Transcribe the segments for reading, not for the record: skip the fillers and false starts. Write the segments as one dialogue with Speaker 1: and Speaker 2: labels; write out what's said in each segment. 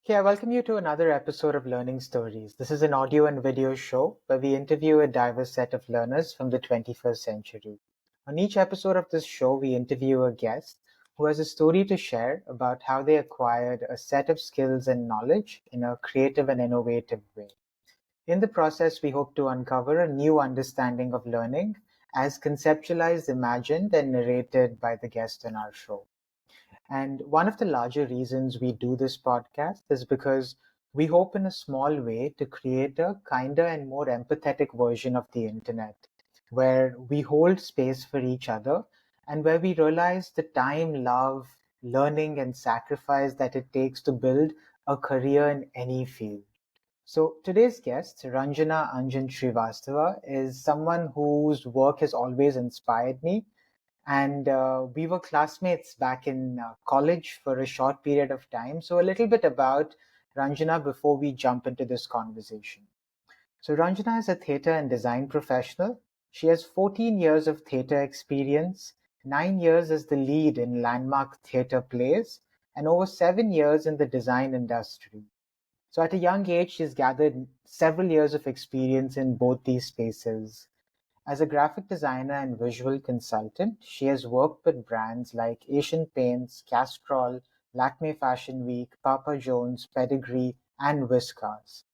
Speaker 1: Okay, I welcome you to another episode of Learning Stories. This is an audio and video show where we interview a diverse set of learners from the 21st century. On each episode of this show, we interview a guest who has a story to share about how they acquired a set of skills and knowledge in a creative and innovative way. In the process, we hope to uncover a new understanding of learning as conceptualized, imagined, and narrated by the guest on our show. And one of the larger reasons we do this podcast is because we hope in a small way to create a kinder and more empathetic version of the internet, where we hold space for each other and where we realize the time, love, learning, and sacrifice that it takes to build a career in any field. So today's guest, Ranjana Aanjjan Srivastava, is someone whose work has always inspired me, and we were classmates back in college for a short period of time. So, a little bit about Ranjana before we jump into this conversation. So, Ranjana is a theatre and design professional. She has 14 years of theatre experience, 9 years as the lead in landmark theatre plays, and over 7 years in the design industry. So, at a young age, she's gathered several years of experience in both these spaces. As a graphic designer and visual consultant, she has worked with brands like Asian Paints, Castrol, Lakme Fashion Week, Papa John's, Pedigree, and Whiskas.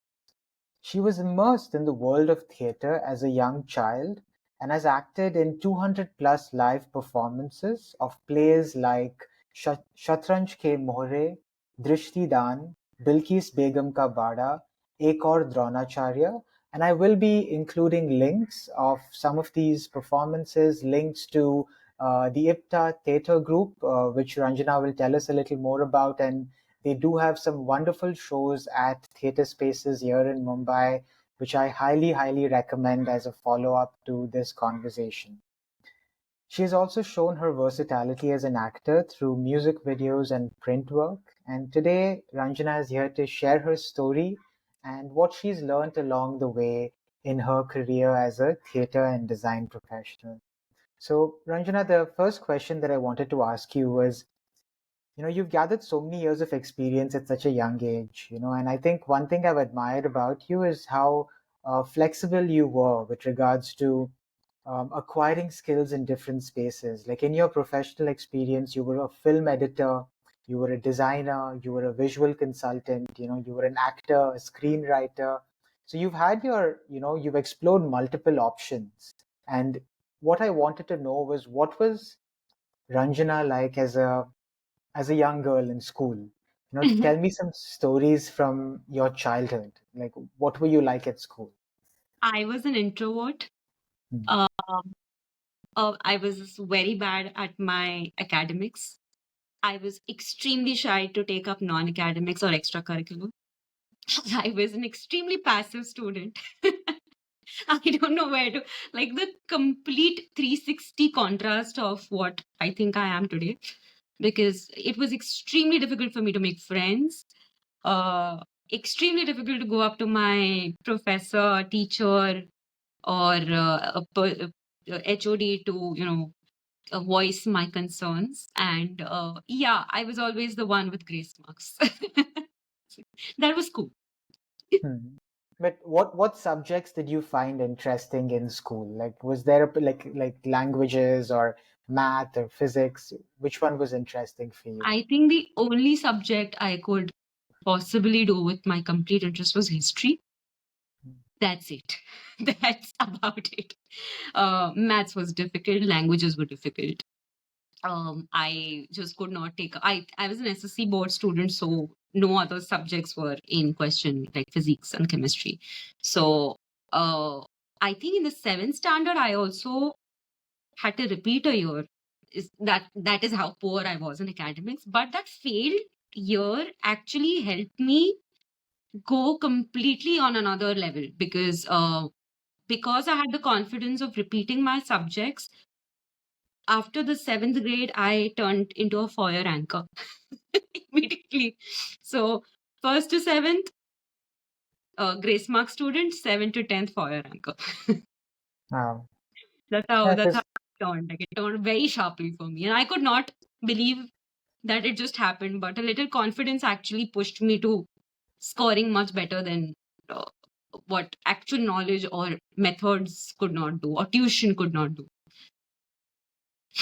Speaker 1: She was immersed in the world of theatre as a young child and has acted in 200 plus live performances of plays like Shatranj Ke Mohre, Drishtidaan, Bilquis Begum Ka Baada, Ek Aur Dronacharya, and I will be including links of some of these performances, links to the IPTA theatre group, which Ranjana will tell us a little more about, and they do have some wonderful shows at theatre spaces here in Mumbai, which I highly, highly recommend as a follow up to this conversation. She has also shown her versatility as an actor through music videos and print work. And today, Ranjana is here to share her story and what she's learned along the way in her career as a theatre and design professional. So, Ranjana, the first question that I wanted to ask you was, you've gathered so many years of experience at such a young age, and I think one thing I've admired about you is how flexible you were with regards to acquiring skills in different spaces. Like in your professional experience, you were a film editor, you were a designer, you were a visual consultant, you were an actor, a screenwriter. So you've explored multiple options. And what I wanted to know was, what was Ranjana like as a young girl in school? Tell me some stories from your childhood. Like, what were you like at school?
Speaker 2: I was an introvert.
Speaker 1: Hmm.
Speaker 2: Um, I was very bad at my academics. I was extremely shy to take up non-academics or extracurricular. I was an extremely passive student. I don't know where to, like the complete 360 contrast of what I think I am today, because it was extremely difficult for me to make friends. Uh, Extremely difficult to go up to my professor, teacher, or HOD to voice my concerns. And yeah, I was always the one with grace marks. That was cool.
Speaker 1: Hmm. But what subjects did you find interesting in school? Like, was there like languages or math or physics? Which one was interesting for you?
Speaker 2: I think the only subject I could possibly do with my complete interest was history. That's it. That's about it. Maths was difficult, languages were difficult. I just could not take. I was an SSC board student, so no other subjects were in question, like physics and chemistry. So uh, I think in the seventh standard, I also had to repeat a year. That is how poor I was in academics. But that failed year actually helped me go completely on another level because I had the confidence of repeating my subjects. After the seventh grade, I turned into a foyer anchor immediately. So first to seventh, grace mark student, seventh to tenth foyer anchor.
Speaker 1: Wow.
Speaker 2: That's how
Speaker 1: Because
Speaker 2: it turned. Like it turned very sharply for me, and I could not believe that it just happened. But a little confidence actually pushed me to scoring much better than uh, what actual knowledge or methods could not do, or tuition could not do.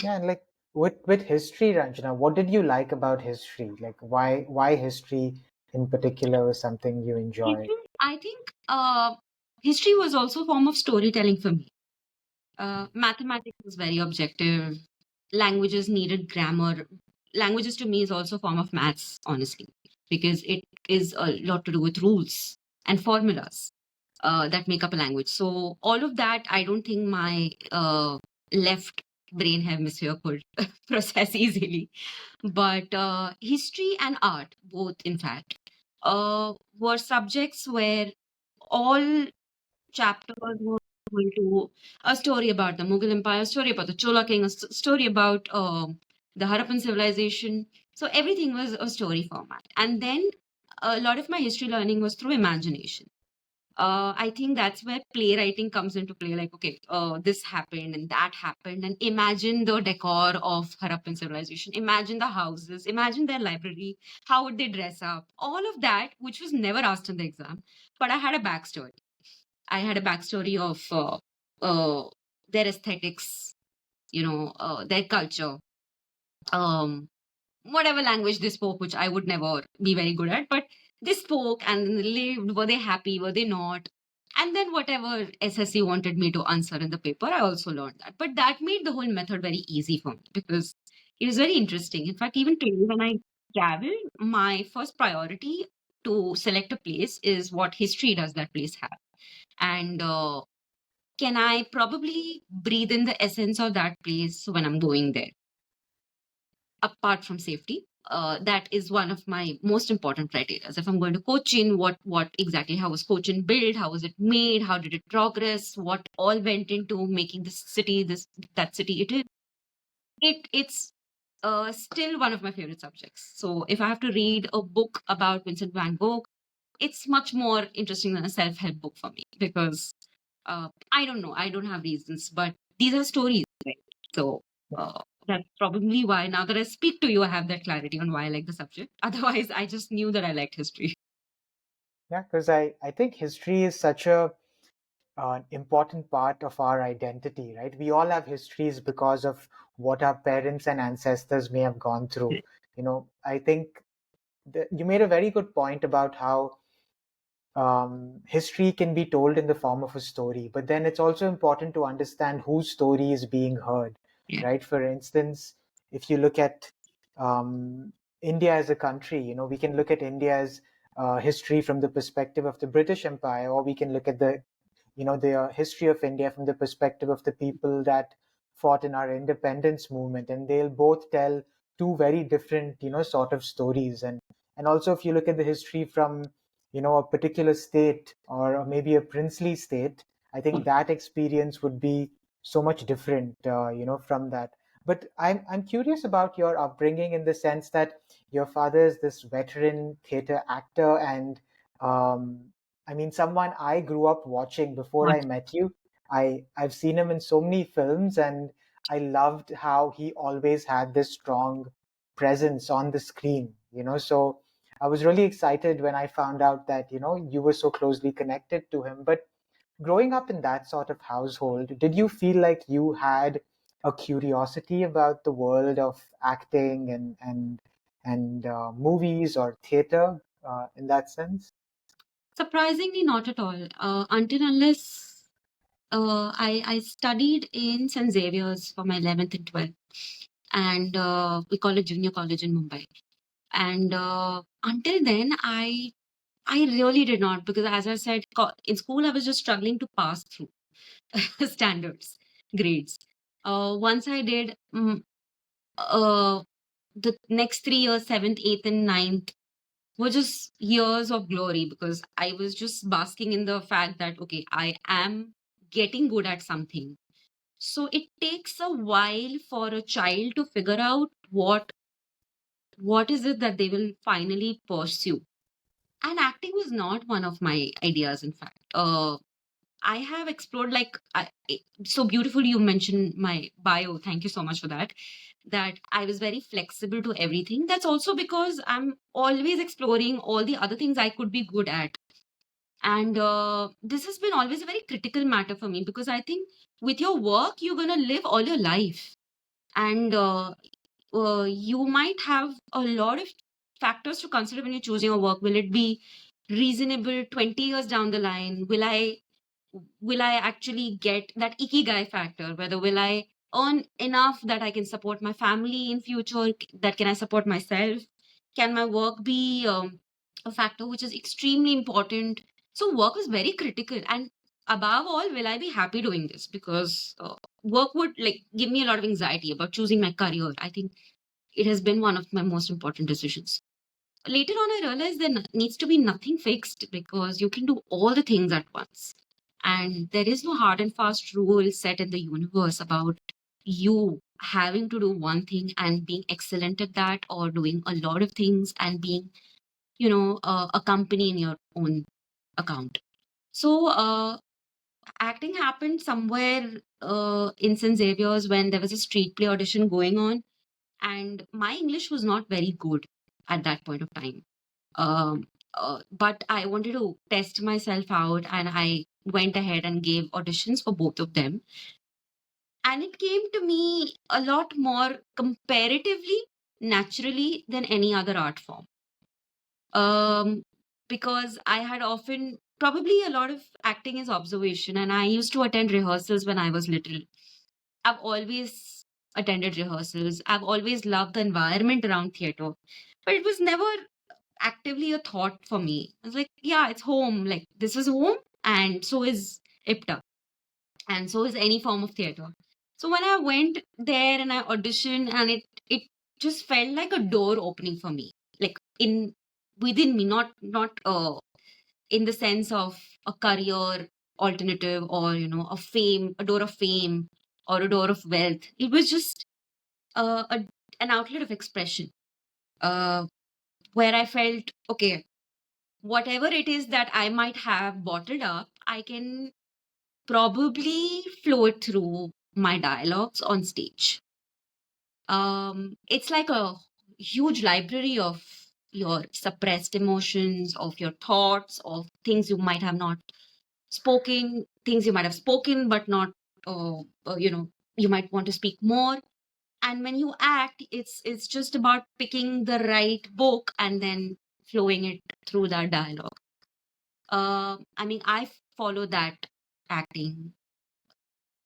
Speaker 1: Yeah, and like with history, Ranjana, what did you like about history? Like why history in particular was something you enjoyed?
Speaker 2: I think history was also a form of storytelling for me. Mathematics was very objective. Languages needed grammar. Languages to me is also a form of maths, honestly, because it is a lot to do with rules and formulas that make up a language. So all of that, I don't think my left brain hemisphere could process easily. But history and art, both in fact, were subjects where all chapters were going to a story about the Mughal Empire, a story about the Chola King, a story about the Harappan civilization. So everything was a story format. And then a lot of my history learning was through imagination. I think that's where playwriting comes into play. Like, okay, this happened and that happened, and imagine the decor of Harappan civilization. Imagine the houses. Imagine their library. How would they dress up? All of that, which was never asked in the exam, but I had a backstory. I had a backstory of their aesthetics, their culture, um, whatever language they spoke, which I would never be very good at, but they spoke and they lived. Were they happy? Were they not? And then whatever SSC wanted me to answer in the paper, I also learned that. But that made the whole method very easy for me because it was very interesting. In fact, even today, when I travel, my first priority to select a place is what history does that place have. And can I probably breathe in the essence of that place when I'm going there? Apart from safety, that is one of my most important criteria. If I'm going to Cochin, what exactly, how was Cochin built? How was it made? How did it progress? What all went into making this city, that city it is? It's still one of my favorite subjects. So if I have to read a book about Vincent van Gogh, it's much more interesting than a self-help book for me because I don't know, I don't have reasons, but these are stories, right? So that's probably why now that I speak to you, I have that clarity on why I like the subject. Otherwise, I just knew that I liked history.
Speaker 1: Yeah, because I think history is such a an important part of our identity, right? We all have histories because of what our parents and ancestors may have gone through. I think you made a very good point about how history can be told in the form of a story, but then it's also important to understand whose story is being heard,
Speaker 2: Yeah.
Speaker 1: right? For instance, if you look at India as a country, we can look at India's history from the perspective of the British Empire, or we can look at the history of India from the perspective of the people that fought in our independence movement, and they'll both tell two very different, sort of stories. And also, if you look at the history from, a particular state or maybe a princely state, I think that experience would be so much different, from that. But I'm curious about your upbringing in the sense that your father is this veteran theater actor, and um, I mean, someone I grew up watching before
Speaker 2: What?
Speaker 1: I met you. I've seen him in so many films, and I loved how he always had this strong presence on the screen. So I was really excited when I found out that you were so closely connected to him. But growing up in that sort of household, did you feel like you had a curiosity about the world of acting and movies or theater in that sense?
Speaker 2: Surprisingly, not at all. Until unless I studied in St. Xavier's for my 11th and 12th, and we call it junior college in Mumbai. And until then, I really did not, because as I said, in school I was just struggling to pass through standards, grades. Once I did, uh, the next 3 years, seventh, eighth, and ninth, were just years of glory because I was just basking in the fact that, okay, I am getting good at something. So it takes a while for a child to figure out what is it that they will finally pursue. And acting was not one of my ideas, in fact. I have explored, like, so beautifully you mentioned my bio. Thank you so much for that. That I was very flexible to everything. That's also because I'm always exploring all the other things I could be good at. And this has been always a very critical matter for me, because I think with your work, you're going to live all your life. And you might have a lot of factors to consider when you're choosing a work. Will it be reasonable 20 years down the line? Will I actually get that ikigai factor? Whether will I earn enough that I can support my family in future? That can I support myself? Can my work be a factor which is extremely important? So work is very critical, and above all, will I be happy doing this? Because work would like give me a lot of anxiety about choosing my career. I think it has been one of my most important decisions. Later on, I realized there needs to be nothing fixed, because you can do all the things at once. And there is no hard and fast rule set in the universe about you having to do one thing and being excellent at that, or doing a lot of things and being, a company in your own account. So, acting happened somewhere in St. Xavier's when there was a street play audition going on, and my English was not very good at that point of time. But I wanted to test myself out, and I went ahead and gave auditions for both of them. And it came to me a lot more comparatively naturally than any other art form. Um, because I had often, probably a lot of acting is observation, and I used to attend rehearsals when I was little. I've always attended rehearsals. I've always loved the environment around theater, but it was never actively a thought for me. I was like, yeah, it's home. Like, this is home, and so is IPTA, and so is any form of theater. So when I went there and I auditioned, and it just felt like a door opening for me, like in within me, not in the sense of a career alternative, or a door of fame, or a door of wealth. It was just an outlet of expression, uh, where I felt, okay, whatever it is that I might have bottled up, I can probably flow it through my dialogues on stage. It's like a huge library of your suppressed emotions, of your thoughts, of things you might have not spoken, things you might have spoken, but not, uh, you might want to speak more. And when you act, it's just about picking the right book and then flowing it through that dialogue. I mean, I follow that acting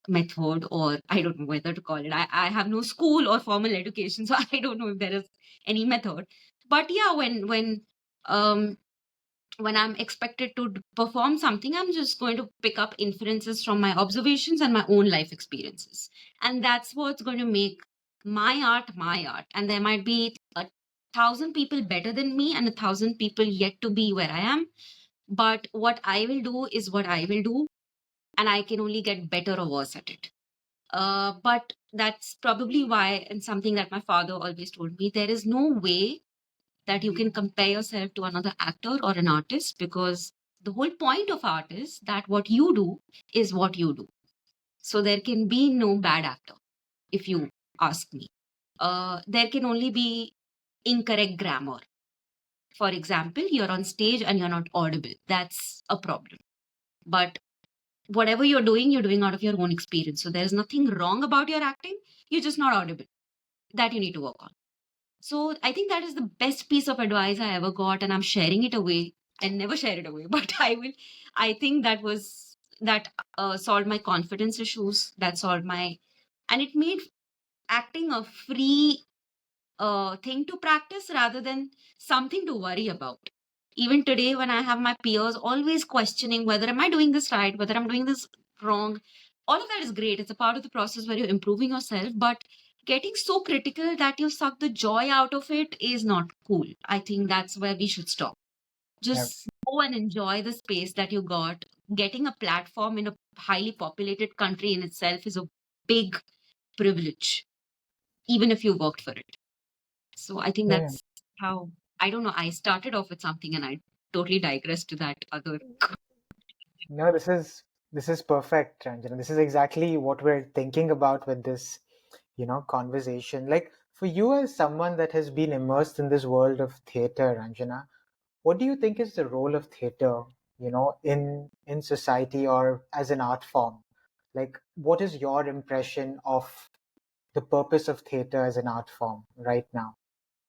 Speaker 2: method, or I don't know whether to call it. I have no school or formal education, so I don't know if there is any method. But yeah, um when I'm expected to perform something, I'm just going to pick up inferences from my observations and my own life experiences. And that's what's going to make my art my art. And there might be 1,000 people better than me and 1,000 people yet to be where I am. But what I will do is what I will do, and I can only get better or worse at it. But that's probably why, and something that my father always told me, there is no way that you can compare yourself to another actor or an artist, because the whole point of art is that what you do is what you do. So there can be no bad actor, if you ask me. There can only be incorrect grammar. For example, you're on stage and you're not audible. That's a problem. But whatever you're doing out of your own experience. So there's nothing wrong about your acting. You're just not audible. That you need to work on. So I think that is the best piece of advice I ever got, and I'm sharing it away. I never share it away, but I will. I think that solved my confidence issues. That solved my, and it made acting a free thing to practice rather than something to worry about. Even today, when I have my peers always questioning whether am I doing this right, whether I'm doing this wrong, all of that is great. It's a part of the process where you're improving yourself, but getting so critical that you suck the joy out of it is not cool. I think that's where we should stop.
Speaker 1: Yeah.
Speaker 2: Just go and enjoy the space that you got. Getting a platform in a highly populated country in itself is a big privilege, even if you worked for it. So I think
Speaker 1: Yeah.
Speaker 2: that's how, I don't know, I started off with something and I totally digressed to that other.
Speaker 1: No, this is This is perfect, Ranjana. This is exactly what we're thinking about with this, conversation. Like for you as someone that has been immersed in this world of theater, Ranjana, what do you think is the role of theater, in society or as an art form? Like, what is your impression of the purpose of theater as an art form right now?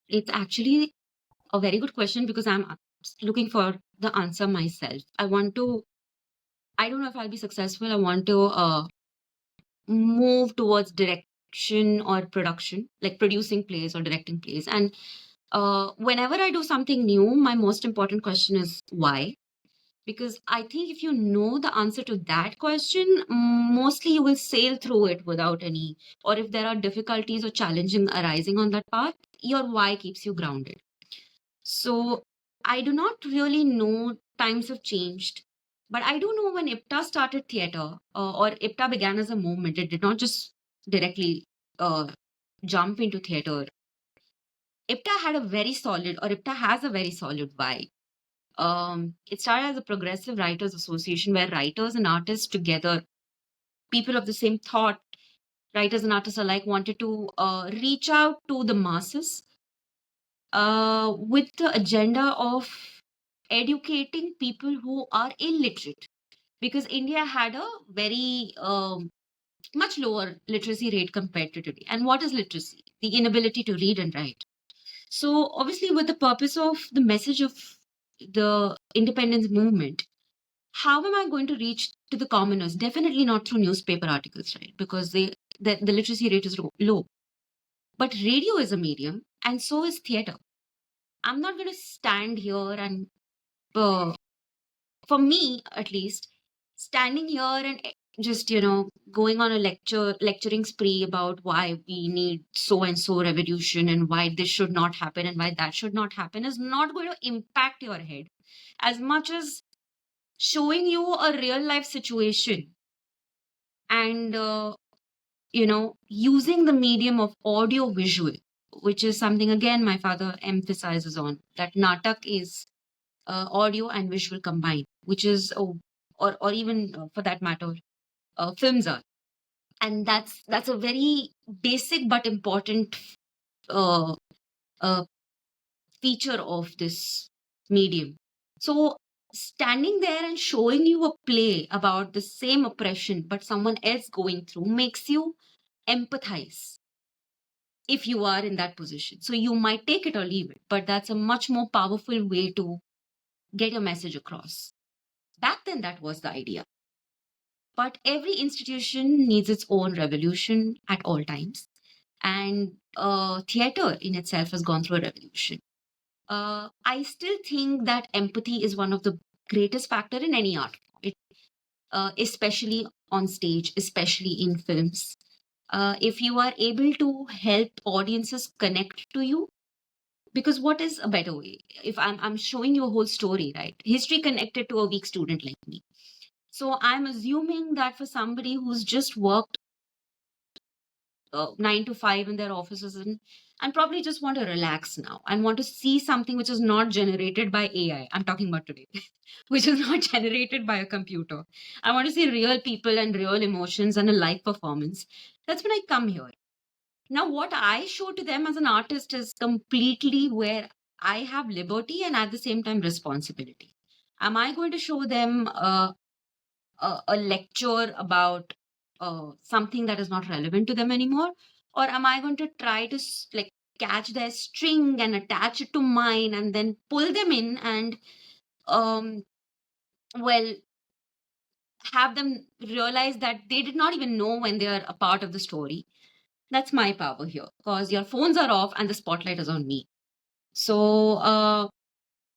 Speaker 2: It's actually a very good question because I'm looking for the answer myself. I don't know if I'll be successful. I want to move towards direction or production, like producing plays or directing plays. And whenever I do something new, my most important question is why? Because I think if you know the answer to that question, mostly you will sail through it without any, or if there are difficulties or challenges arising on that path, your why keeps you grounded. So I do not really know, times have changed, but I do know when IPTA started theater, or IPTA began as a movement, it did not just directly uh, jump into theater. IPTA has a very solid why. It started as a progressive writers association where writers and artists together, people of the same thought, writers and artists alike, wanted to reach out to the masses with the agenda of educating people who are illiterate, because India had a very much lower literacy rate compared to today. And what is literacy? The inability to read and write. So obviously, with the purpose of the message of the independence movement, how am I going to reach to the commoners? Definitely not through newspaper articles, right? Because the literacy rate is low. But radio is a medium, and so is theater. I'm not going to stand here and, uh, for me at least, standing here and just going on a lecturing spree about why we need so and so revolution and why this should not happen and why that should not happen is not going to impact your head as much as showing you a real life situation and using the medium of audio visual, which is something again my father emphasizes on, that natak is audio and visual combined, which is or even for that matter films are, and that's a very basic but important uh, uh, feature of this medium. So standing there and showing you a play about the same oppression but someone else going through makes you empathize if you are in that position. So you might take it or leave it, but that's a much more powerful way to get your message across. Back then, that was the idea. But every institution needs its own revolution at all times. And theater in itself has gone through a revolution. I still think that empathy is one of the greatest factor in any art, especially on stage, especially in films. If you are able to help audiences connect to you, because what is a better way? If I'm showing you a whole story, right? History connected to a weak student like me. So I'm assuming that for somebody who's just worked 9 to 5 in their offices and probably just want to relax now and want to see something which is not generated by AI. I'm talking about today, which is not generated by a computer. I want to see real people and real emotions and a live performance. That's when I come here. Now, what I show to them as an artist is completely where I have liberty and at the same time responsibility. Am I going to show them a lecture about something that is not relevant to them anymore, or am I going to try to like catch their string and attach it to mine and then pull them in and um well have them realize that they did not even know when they are a part of the story? That's my power here, because your phones are off and the spotlight is on me. So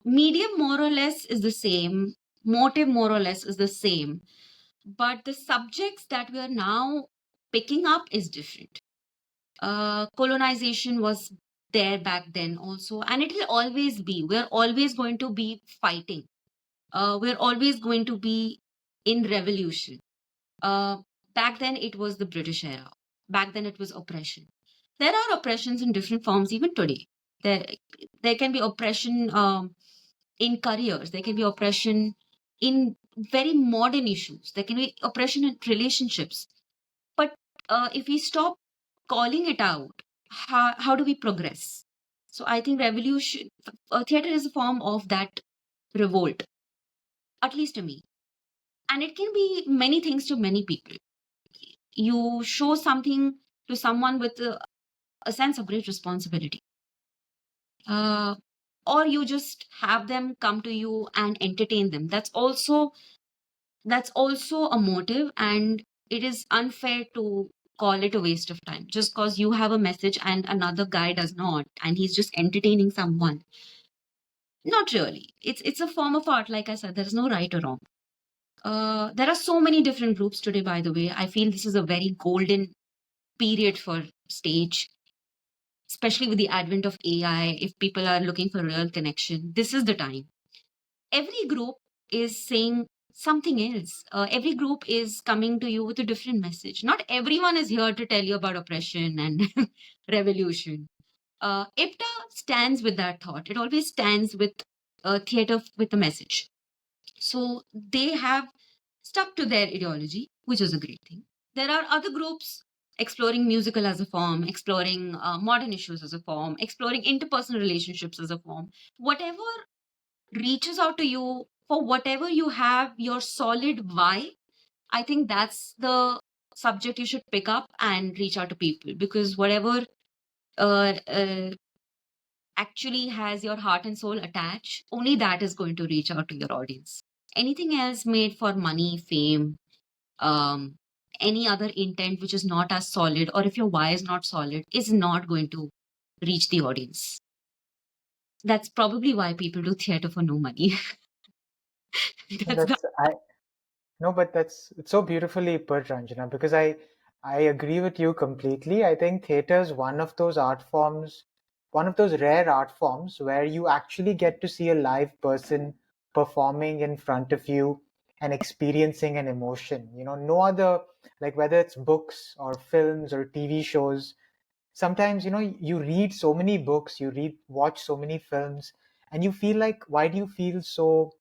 Speaker 2: medium more or less is the same, motive more or less is the same, but the subjects that we are now picking up is different. Colonization was there back then also, and it will always be. We're always going to be fighting. We're always going to be in revolution. Uh, Back then, it was the British era. Back then, it was oppression. There are oppressions in different forms even today. There, there can be oppression in careers. There can be oppression in very modern issues. There can be oppression in relationships. But if we stop calling it out, how do we progress? So I think revolution, theater is a form of that revolt, at least to me. And it can be many things to many people. You show something to someone with a sense of great responsibility. Uh, or you just have them come to you and entertain them. That's also a motive, and it is unfair to call it a waste of time just because you have a message and another guy does not, and he's just entertaining someone. Not really. It's a form of art. Like I said, there's no right or wrong. There are so many different groups today, by the way. I feel this is a very golden period for stage, especially with the advent of AI. If people are looking for real connection, this is the time. Every group is saying something else. Every group is coming to you with a different message. Not everyone is here to tell you about oppression and revolution. IPTA stands with that thought. It always stands with theater with a message. So they have stuck to their ideology, which is a great thing. There are other groups exploring musical as a form, exploring modern issues as a form, exploring interpersonal relationships as a form. Whatever reaches out to you, for whatever you have your solid why, I think that's the subject you should pick up and reach out to people, because whatever uh, uh, actually has your heart and soul attached, only that is going to reach out to your audience. Anything else made for money, fame, um, any other intent which is not as solid, or if your why is not solid, is not going to reach the audience. That's probably why people do theater for no money.
Speaker 1: No,
Speaker 2: That's the
Speaker 1: but that's it's so beautifully put, Ranjana, because I agree with you completely. I think theater is one of those art forms, one of those rare art forms where you actually get to see a live person performing in front of you and experiencing an emotion. No other, like whether it's books or films or TV shows. Sometimes, you read so many books, watch so many films, and you feel like, why do you feel so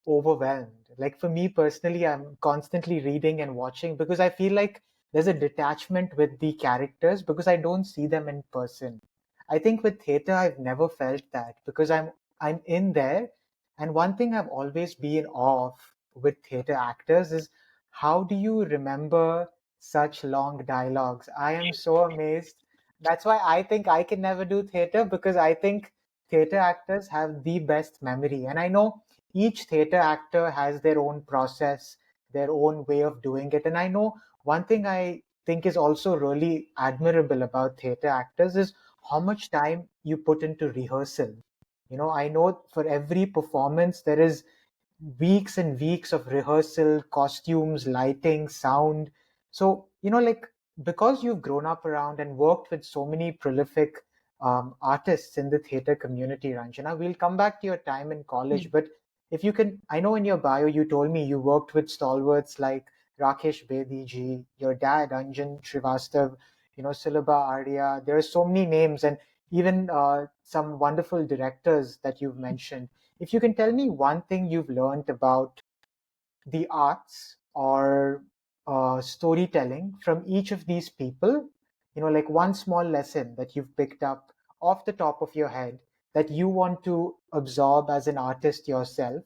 Speaker 1: overwhelmed? Like for me personally, I'm constantly reading and watching because I feel like there's a detachment with the characters because I don't see them in person. I think with theater, I've never felt that because I'm in there. And one thing I've always been in awe of with theater actors is how do you remember such long dialogues? I am so amazed. That's why I think I can never do theater because I think theater actors have the best memory. And I know each theater actor has their own process, their own way of doing it. And I know one thing I think is also really admirable about theater actors is how much time you put into rehearsal. I know for every performance, there is weeks and weeks of rehearsal, costumes, lighting, sound. So, like because you've grown up around and worked with so many prolific artists in the theater community, Ranjana, we'll come back to your time in college. But if you can, I know in your bio you told me you worked with stalwarts like Rakesh Bedi ji, your dad, Anjan Srivastav, Sulabha Arya. There are so many names, and even some wonderful directors that you've mentioned. If you can tell me one thing you've learned about the arts or storytelling from each of these people, like one small lesson that you've picked up off the top of your head that you want to absorb as an artist yourself,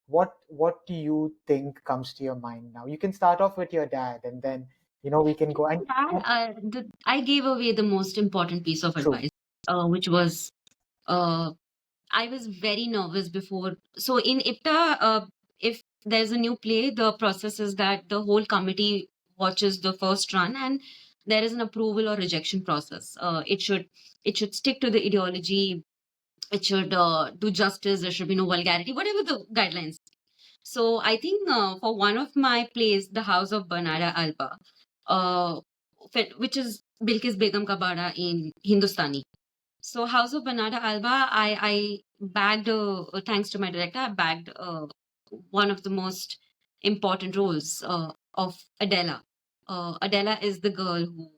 Speaker 1: what do you think comes to your mind now? You can start off with your dad, and then we can go and
Speaker 2: I gave away the most important piece of
Speaker 1: true.
Speaker 2: advice, which was I was very nervous before. So in IPTA, if there's a new play, the process is that the whole committee watches the first run, and there is an approval or rejection process. It should stick to the ideology. It should do justice. There should be no vulgarity, whatever the guidelines. So I think for one of my plays, The House of Banada Alba, uh, which is Bilquis Begum ka Baada in Hindustani. So House of Banada Alba, I bagged, thanks to my director, I bagged one of the most important roles of Adela. Adela is the girl who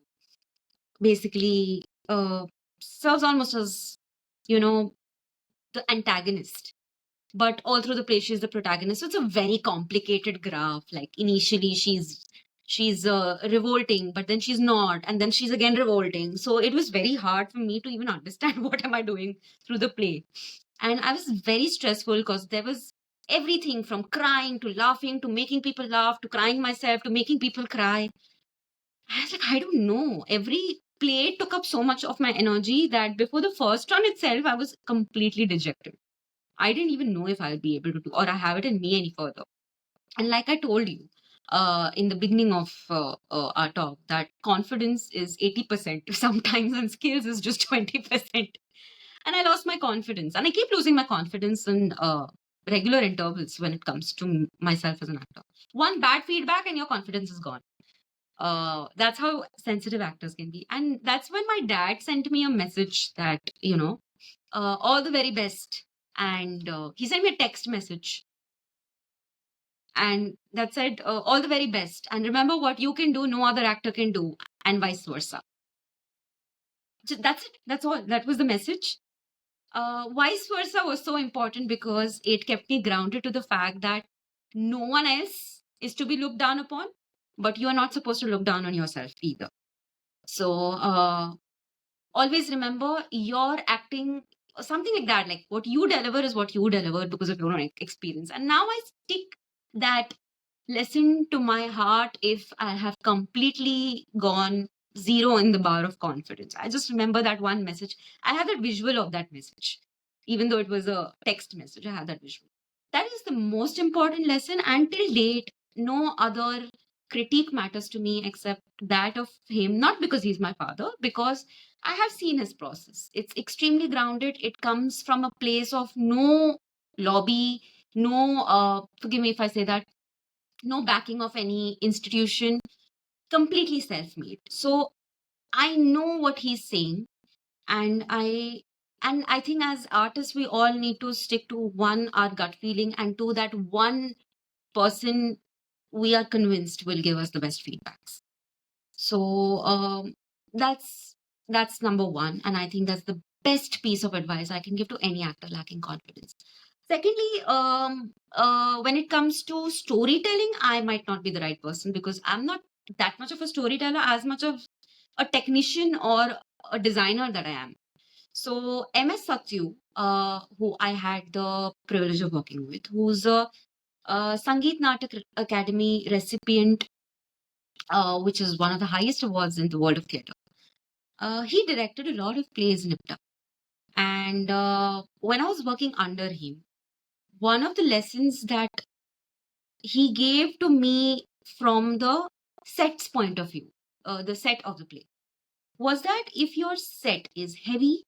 Speaker 2: basically serves almost as, you know, the antagonist. but all through the play she's the protagonist. So it's a very complicated graph. Like initially she's revolting, but then she's not, and then she's again revolting. So it was very hard for me to even understand what am I doing through the play. And I was very stressful because there was everything from crying to laughing to making people laugh to crying myself to making people cry. I was like, I don't know. Every play took up so much of my energy that before the first run itself, I was completely dejected. I didn't even know if I'll be able to do or I have it in me any further. And like I told you in the beginning of our talk, that confidence is 80% sometimes and skills is just 20%. And I lost my confidence. And I keep losing my confidence in regular intervals when it comes to myself as an actor. One bad feedback and your confidence is gone. That's how sensitive actors can be. And that's when my dad sent me a message that, all the very best. And he sent me a text message and that said, all the very best. And remember, what you can do, no other actor can do, and vice versa. That's it. That's all. That was the message. Vice versa was so important because it kept me grounded to the fact that no one else is to be looked down upon, but you are not supposed to look down on yourself either. So always remember your acting, something like that, like what you deliver is what you deliver because of your own experience. And now I stick that lesson to my heart if I have completely gone zero in the bar of confidence. I just remember that one message. I have that visual of that message. Even though it was a text message, I have that visual. That is the most important lesson. Until date, no other critique matters to me except that of him, not because he's my father, because I have seen his process. It's extremely grounded. It comes from a place of no lobby, no, forgive me if I say that, no backing of any institution, completely self-made. So I know what he's saying, and I think as artists we all need to stick to one, our gut feeling, and to that one person we are convinced will give us the best feedbacks. So that's number one, and I think that's the best piece of advice I can give to any actor lacking confidence. Secondly, when it comes to storytelling, I might not be the right person because I'm not that much of a storyteller as much of a technician or a designer that I am. So MS Sathyu, who I had the privilege of working with, who's a Sangeet Natak Academy recipient, which is one of the highest awards in the world of theatre. He directed a lot of plays in IPTA. And when I was working under him, one of the lessons that he gave to me from the set's point of view, the set of the play, was that if your set is heavy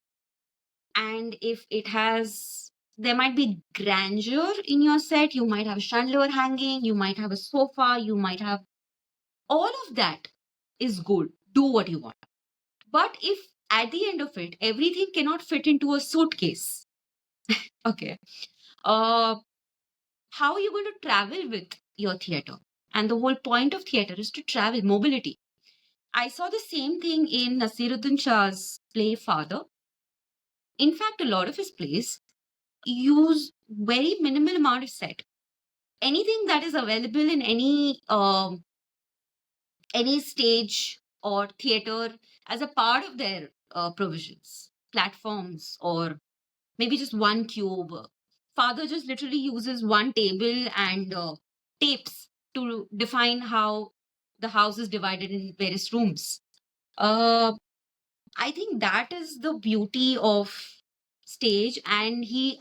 Speaker 2: and if it has, there might be grandeur in your set, you might have a chandelier hanging, you might have a sofa, you might have all of that is good. Do what you want. But if at the end of it, everything cannot fit into a suitcase, okay, uh, how are you going to travel with your theater? And the whole point of theater is to travel, mobility. I saw the same thing in Naseeruddin Shah's play Father. In fact, a lot of his plays use very minimal amount of set. Anything that is available in any stage or theater as a part of their provisions, platforms, or maybe just one cube. Father just literally uses one table and tapes to define how the house is divided in various rooms. Uh, I think that is the beauty of stage. And he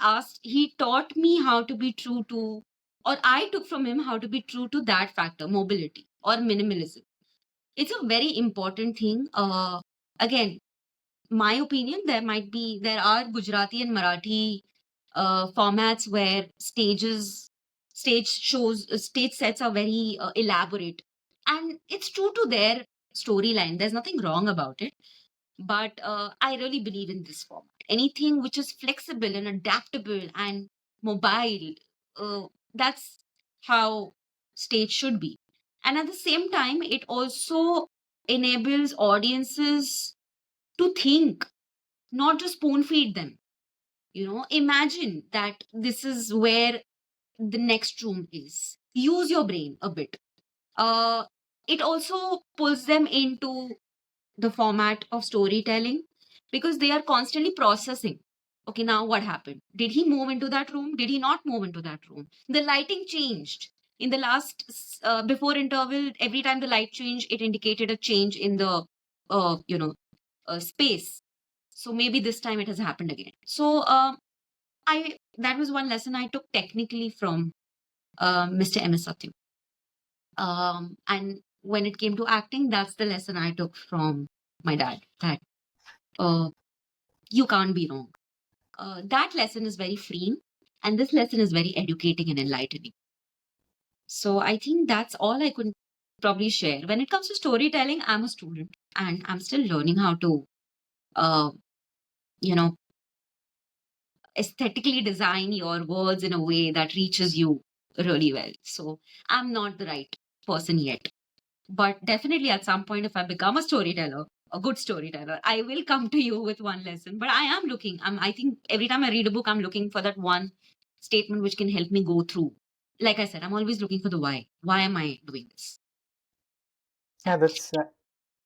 Speaker 2: taught me how to be true to, or I took from him how to be true to that factor, mobility or minimalism. It's a very important thing. Again, my opinion, there are Gujarati and Marathi formats where stage shows, stage sets are very elaborate, and it's true to their storyline. There's nothing wrong about it, but I really believe in this format. Anything which is flexible and adaptable and mobile, that's how stage should be. And at the same time, it also enables audiences to think, not just spoon feed them. Imagine that this is where the next room is. Use your brain a bit. uh, it also pulls them into the format of storytelling because they are constantly processing. Okay, now what happened? Did he move into that room? Did he not move into that room? The lighting changed in the last before interval. Every time the light changed, it indicated a change in the uh, you know space. So maybe this time it has happened again. So I that was one lesson I took technically from Mr. M. S. Sathyu. And when it came to acting, that's the lesson I took from my dad, that uh, you can't be wrong. That lesson is very freeing, and this lesson is very educating and enlightening. So I think that's all I could probably share. When it comes to storytelling, I'm a student and I'm still learning how to, uh, you know, aesthetically design your words in a way that reaches you really well. So I'm not the right person yet. But definitely at some point, if I become a storyteller, a good storyteller, I will come to you with one lesson. But I am looking, I think every time I read a book, I'm looking for that one statement which can help me go through. Like I said, I'm always looking for the why. Why am I doing this?
Speaker 1: Yeah,
Speaker 2: That's it.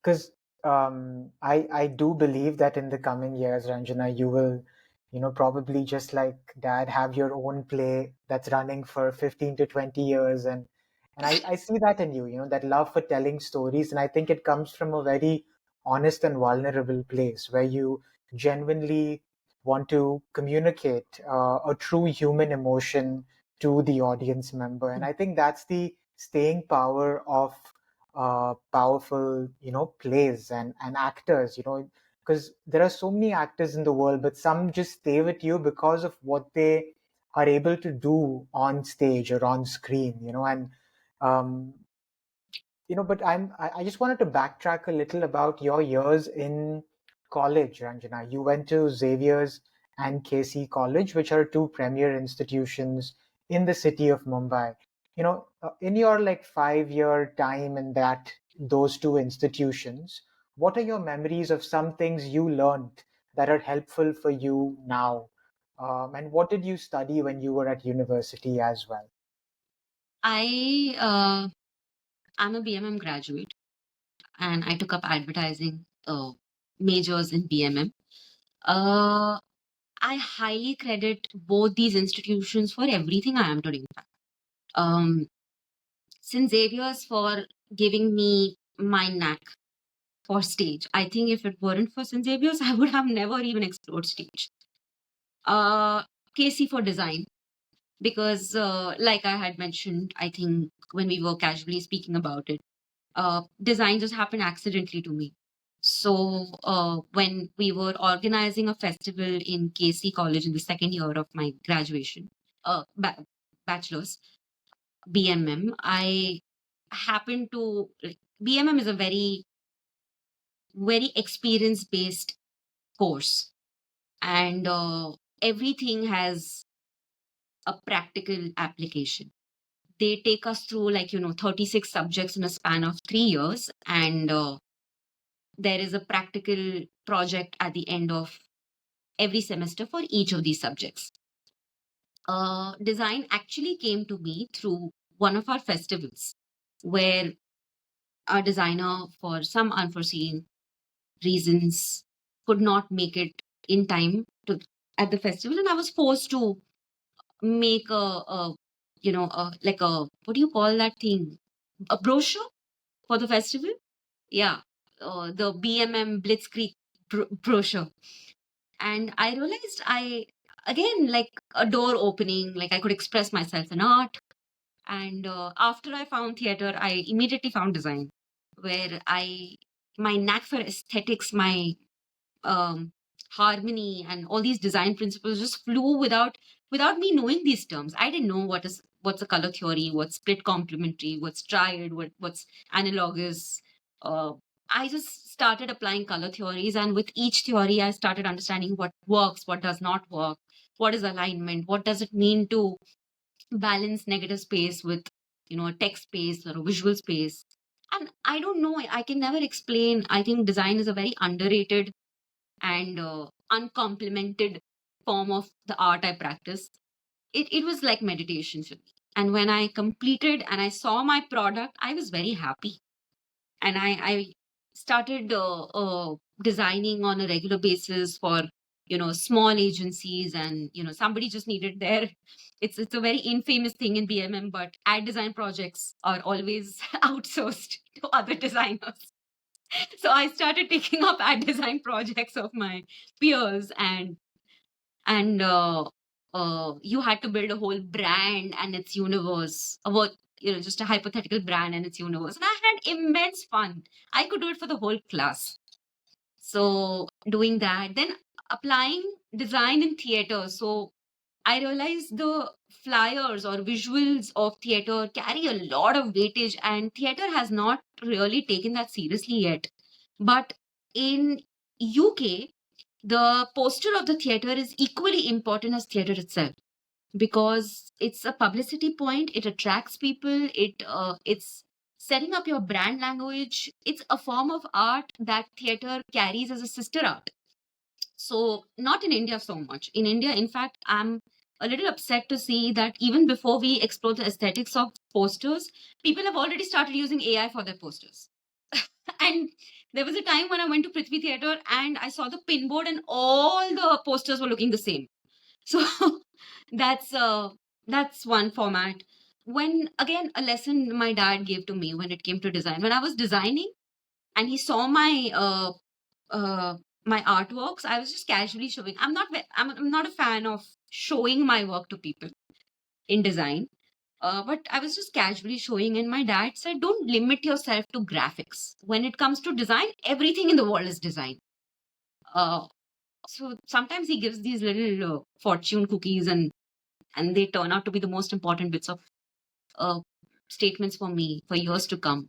Speaker 1: that's because I do believe that in the coming years, Ranjana, you will, probably just like dad, have your own play that's running for 15 to 20 years, and I see that in you, that love for telling stories, and I think it comes from a very honest and vulnerable place where you genuinely want to communicate a true human emotion to the audience member, and I think that's the staying power of powerful plays and actors, because there are so many actors in the world, but some just stay with you because of what they are able to do on stage or on screen, and um, but I just wanted to backtrack a little about your years in college, Ranjana. You went to Xaviers and KC College, which are two premier institutions in the city of Mumbai. In your like 5 year time in those two institutions, what are your memories of some things you learned that are helpful for you now? And what did you study when you were at university as well?
Speaker 2: I'm a BMM graduate and I took up advertising majors in BMM. Uh, I highly credit both these institutions for everything I am today. Um, St. Xavier's for giving me my knack for stage. I think if it weren't for St. Xavier's, I would have never even explored stage. Uh, KC for design, because like I had mentioned, I think when we were casually speaking about it, design just happened accidentally to me. So when we were organizing a festival in KC College in the second year of my graduation, bachelor's, BMM, I happened to like, BMM is a very very experience based course, and everything has a practical application. They take us through 36 subjects in a span of 3 years, and there is a practical project at the end of every semester for each of these subjects. Design actually came to me through one of our festivals where our designer, for some unforeseen reasons, could not make it in time to at the festival, and I was forced to make a what do you call that thing, a brochure for the festival. Yeah, the BMM Blitzkrieg brochure. And I realized I again, like, a door opening, like I could express myself in art. And after I found theater, I immediately found design, where I my knack for aesthetics, my um, harmony, and all these design principles just flew without me knowing these terms. I didn't know what's a color theory, what's split complementary, what's triad, what's analogous. Uh, I just started applying color theories, and with each theory, I started understanding what works, what does not work, what is alignment, what does it mean to balance negative space with a text space or a visual space. And I don't know, I can never explain. I think design is a very underrated and uncomplimented form of the art I practice. It was like meditation for me. And when I completed and I saw my product, I was very happy. And I started designing on a regular basis for small agencies, and somebody just needed their it's a very infamous thing in BMM, but ad design projects are always outsourced to other designers. So I started taking up ad design projects of my peers, and you had to build a whole brand and its universe about just a hypothetical brand and its universe, and I had immense fun. I could do it for the whole class. So doing that, then applying design in theater. So I realized the flyers or visuals of theater carry a lot of weightage, and theater has not really taken that seriously yet. But in UK, the poster of the theater is equally important as theater itself, because it's a publicity point. It attracts people. It's setting up your brand language. It's a form of art that theater carries as a sister art. So not in India so much. In India, in fact, I'm a little upset to see that even before we explore the aesthetics of posters, people have already started using AI for their posters. And there was a time when I went to Prithvi Theatre and I saw the pinboard and all the posters were looking the same. So that's one format. When again, a lesson my dad gave to me when it came to design, when I was designing and he saw uh, my artworks, I was just casually showing. I'm not a fan of showing my work to people in design. But I was just casually showing, and my dad said, "Don't limit yourself to graphics. When it comes to design, everything in the world is design." Uh, so sometimes he gives these little fortune cookies, and they turn out to be the most important bits of uh, statements for me for years to come.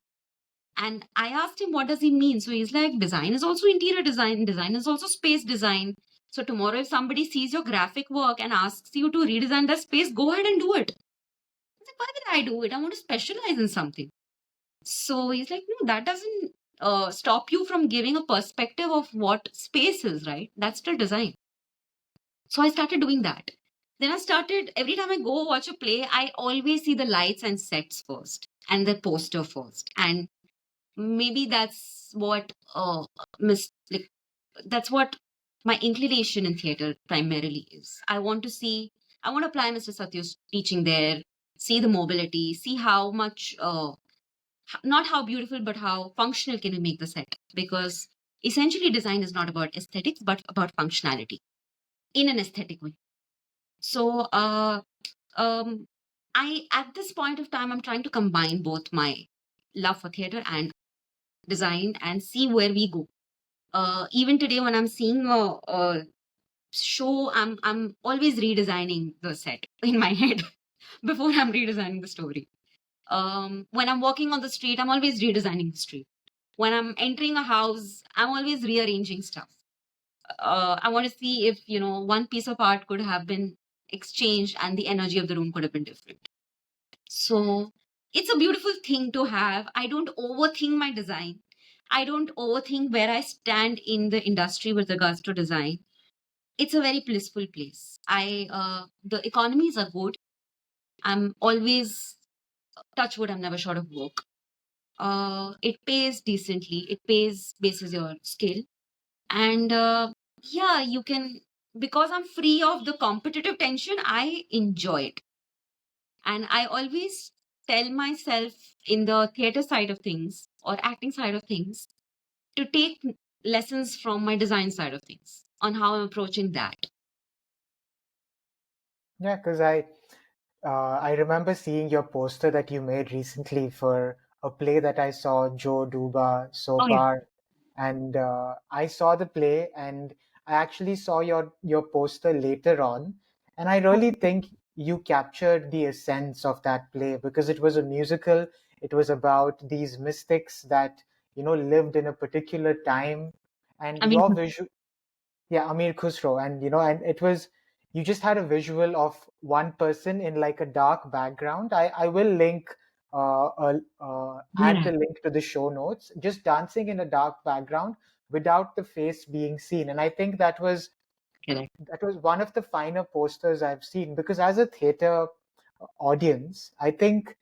Speaker 2: And I asked him, what does he mean? So he's like, design is also interior design, design is also space design. So tomorrow, if somebody sees your graphic work and asks you to redesign that space, go ahead and do it. I said, why would I do it? I want to specialize in something. So he's like, no, that doesn't stop you from giving a perspective of what space is, right? That's still design. So I started doing that. Then I started, every time I go watch a play, I always see the lights and sets first and the poster first. And maybe that's what like that's what my inclination in theater primarily is. I want to apply Mr. Satyu's teaching there, see the mobility, see how much not how beautiful but how functional can we make the set, because essentially design is not about aesthetics but about functionality in an aesthetic way. So um I at this point of time I'm trying to combine both my love for theater and design and see where we go. Even today, when I'm seeing a show, I'm always redesigning the set in my head before I'm redesigning the story. When I'm walking on the street, I'm always redesigning the street. When I'm entering a house, I'm always rearranging stuff. I want to see if one piece of art could have been exchanged and the energy of the room could have been different. So it's a beautiful thing to have. I don't overthink my design. I don't overthink where I stand in the industry with regards to design. It's a very blissful place. The economies are good. I'm always touch wood. I'm never short of work. It pays decently. It pays basis your skill, and yeah, you can, because I'm free of the competitive tension. I enjoy it. And I always tell myself in the theater side of things or acting side of things to take lessons from my design side of things on how I'm approaching that.
Speaker 1: Yeah, because I remember seeing your poster that you made recently for a play that I saw, Joe Duba
Speaker 2: Oh, yeah.
Speaker 1: Sopar, and I saw the play, and I actually saw your poster later on, and I really think you captured the essence of that play because it was a musical. It was about these mystics that lived in a particular time, and
Speaker 2: I mean,
Speaker 1: your visual. Yeah, Amir Khusro, and and it was, you just had a visual of one person in like a dark background. I will link add
Speaker 2: yeah.
Speaker 1: the link to the show notes, just dancing in a dark background without the face being seen. And I think that was
Speaker 2: Correct.
Speaker 1: That was one of the finer posters I've seen, because as a theater audience, I think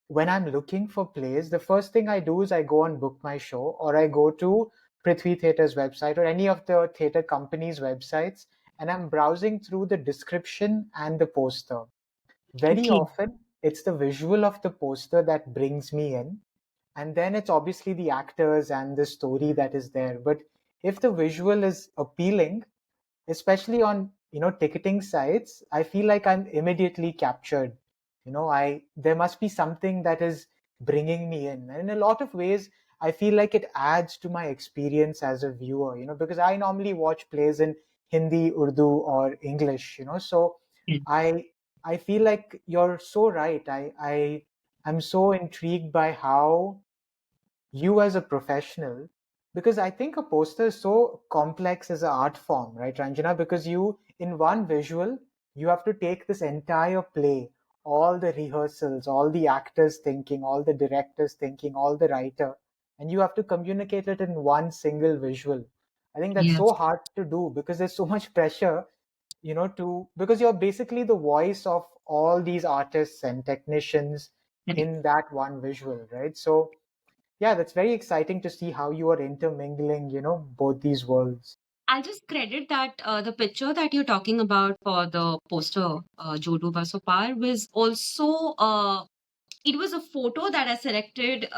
Speaker 1: when I'm looking for plays, the first thing I do is I go and book my show, or I go to Prithvi Theatre's website or any of the theater companies' websites, and I'm browsing through the description and the poster. Very
Speaker 2: Okay.
Speaker 1: often, it's the visual of the poster that brings me in, and then it's obviously the actors and the story that is there. But if the visual is appealing, especially on ticketing sites, I feel like I'm immediately captured. I there must be something that is bringing me in, and in a lot of ways I feel like it adds to my experience as a viewer, because I normally watch plays in Hindi, Urdu, or English, so
Speaker 2: Yeah.
Speaker 1: I feel like you're so right. I'm so intrigued by how you as a professional, because I think a poster is so complex as an art form, right, Ranjana? Because you, in one visual, you have to take this entire play, all the rehearsals, all the actors thinking, all the directors thinking, all the writer, and you have to communicate it in one single visual. I think that's
Speaker 2: Yes.
Speaker 1: so hard to do because there's so much pressure, because you're basically the voice of all these artists and technicians
Speaker 2: Correct.
Speaker 1: in that one visual, right? So yeah, that's very exciting to see how you are intermingling, both these worlds.
Speaker 2: I'll just credit that the picture that you're talking about for the poster, Jodu Basopar, was also it was a photo that I selected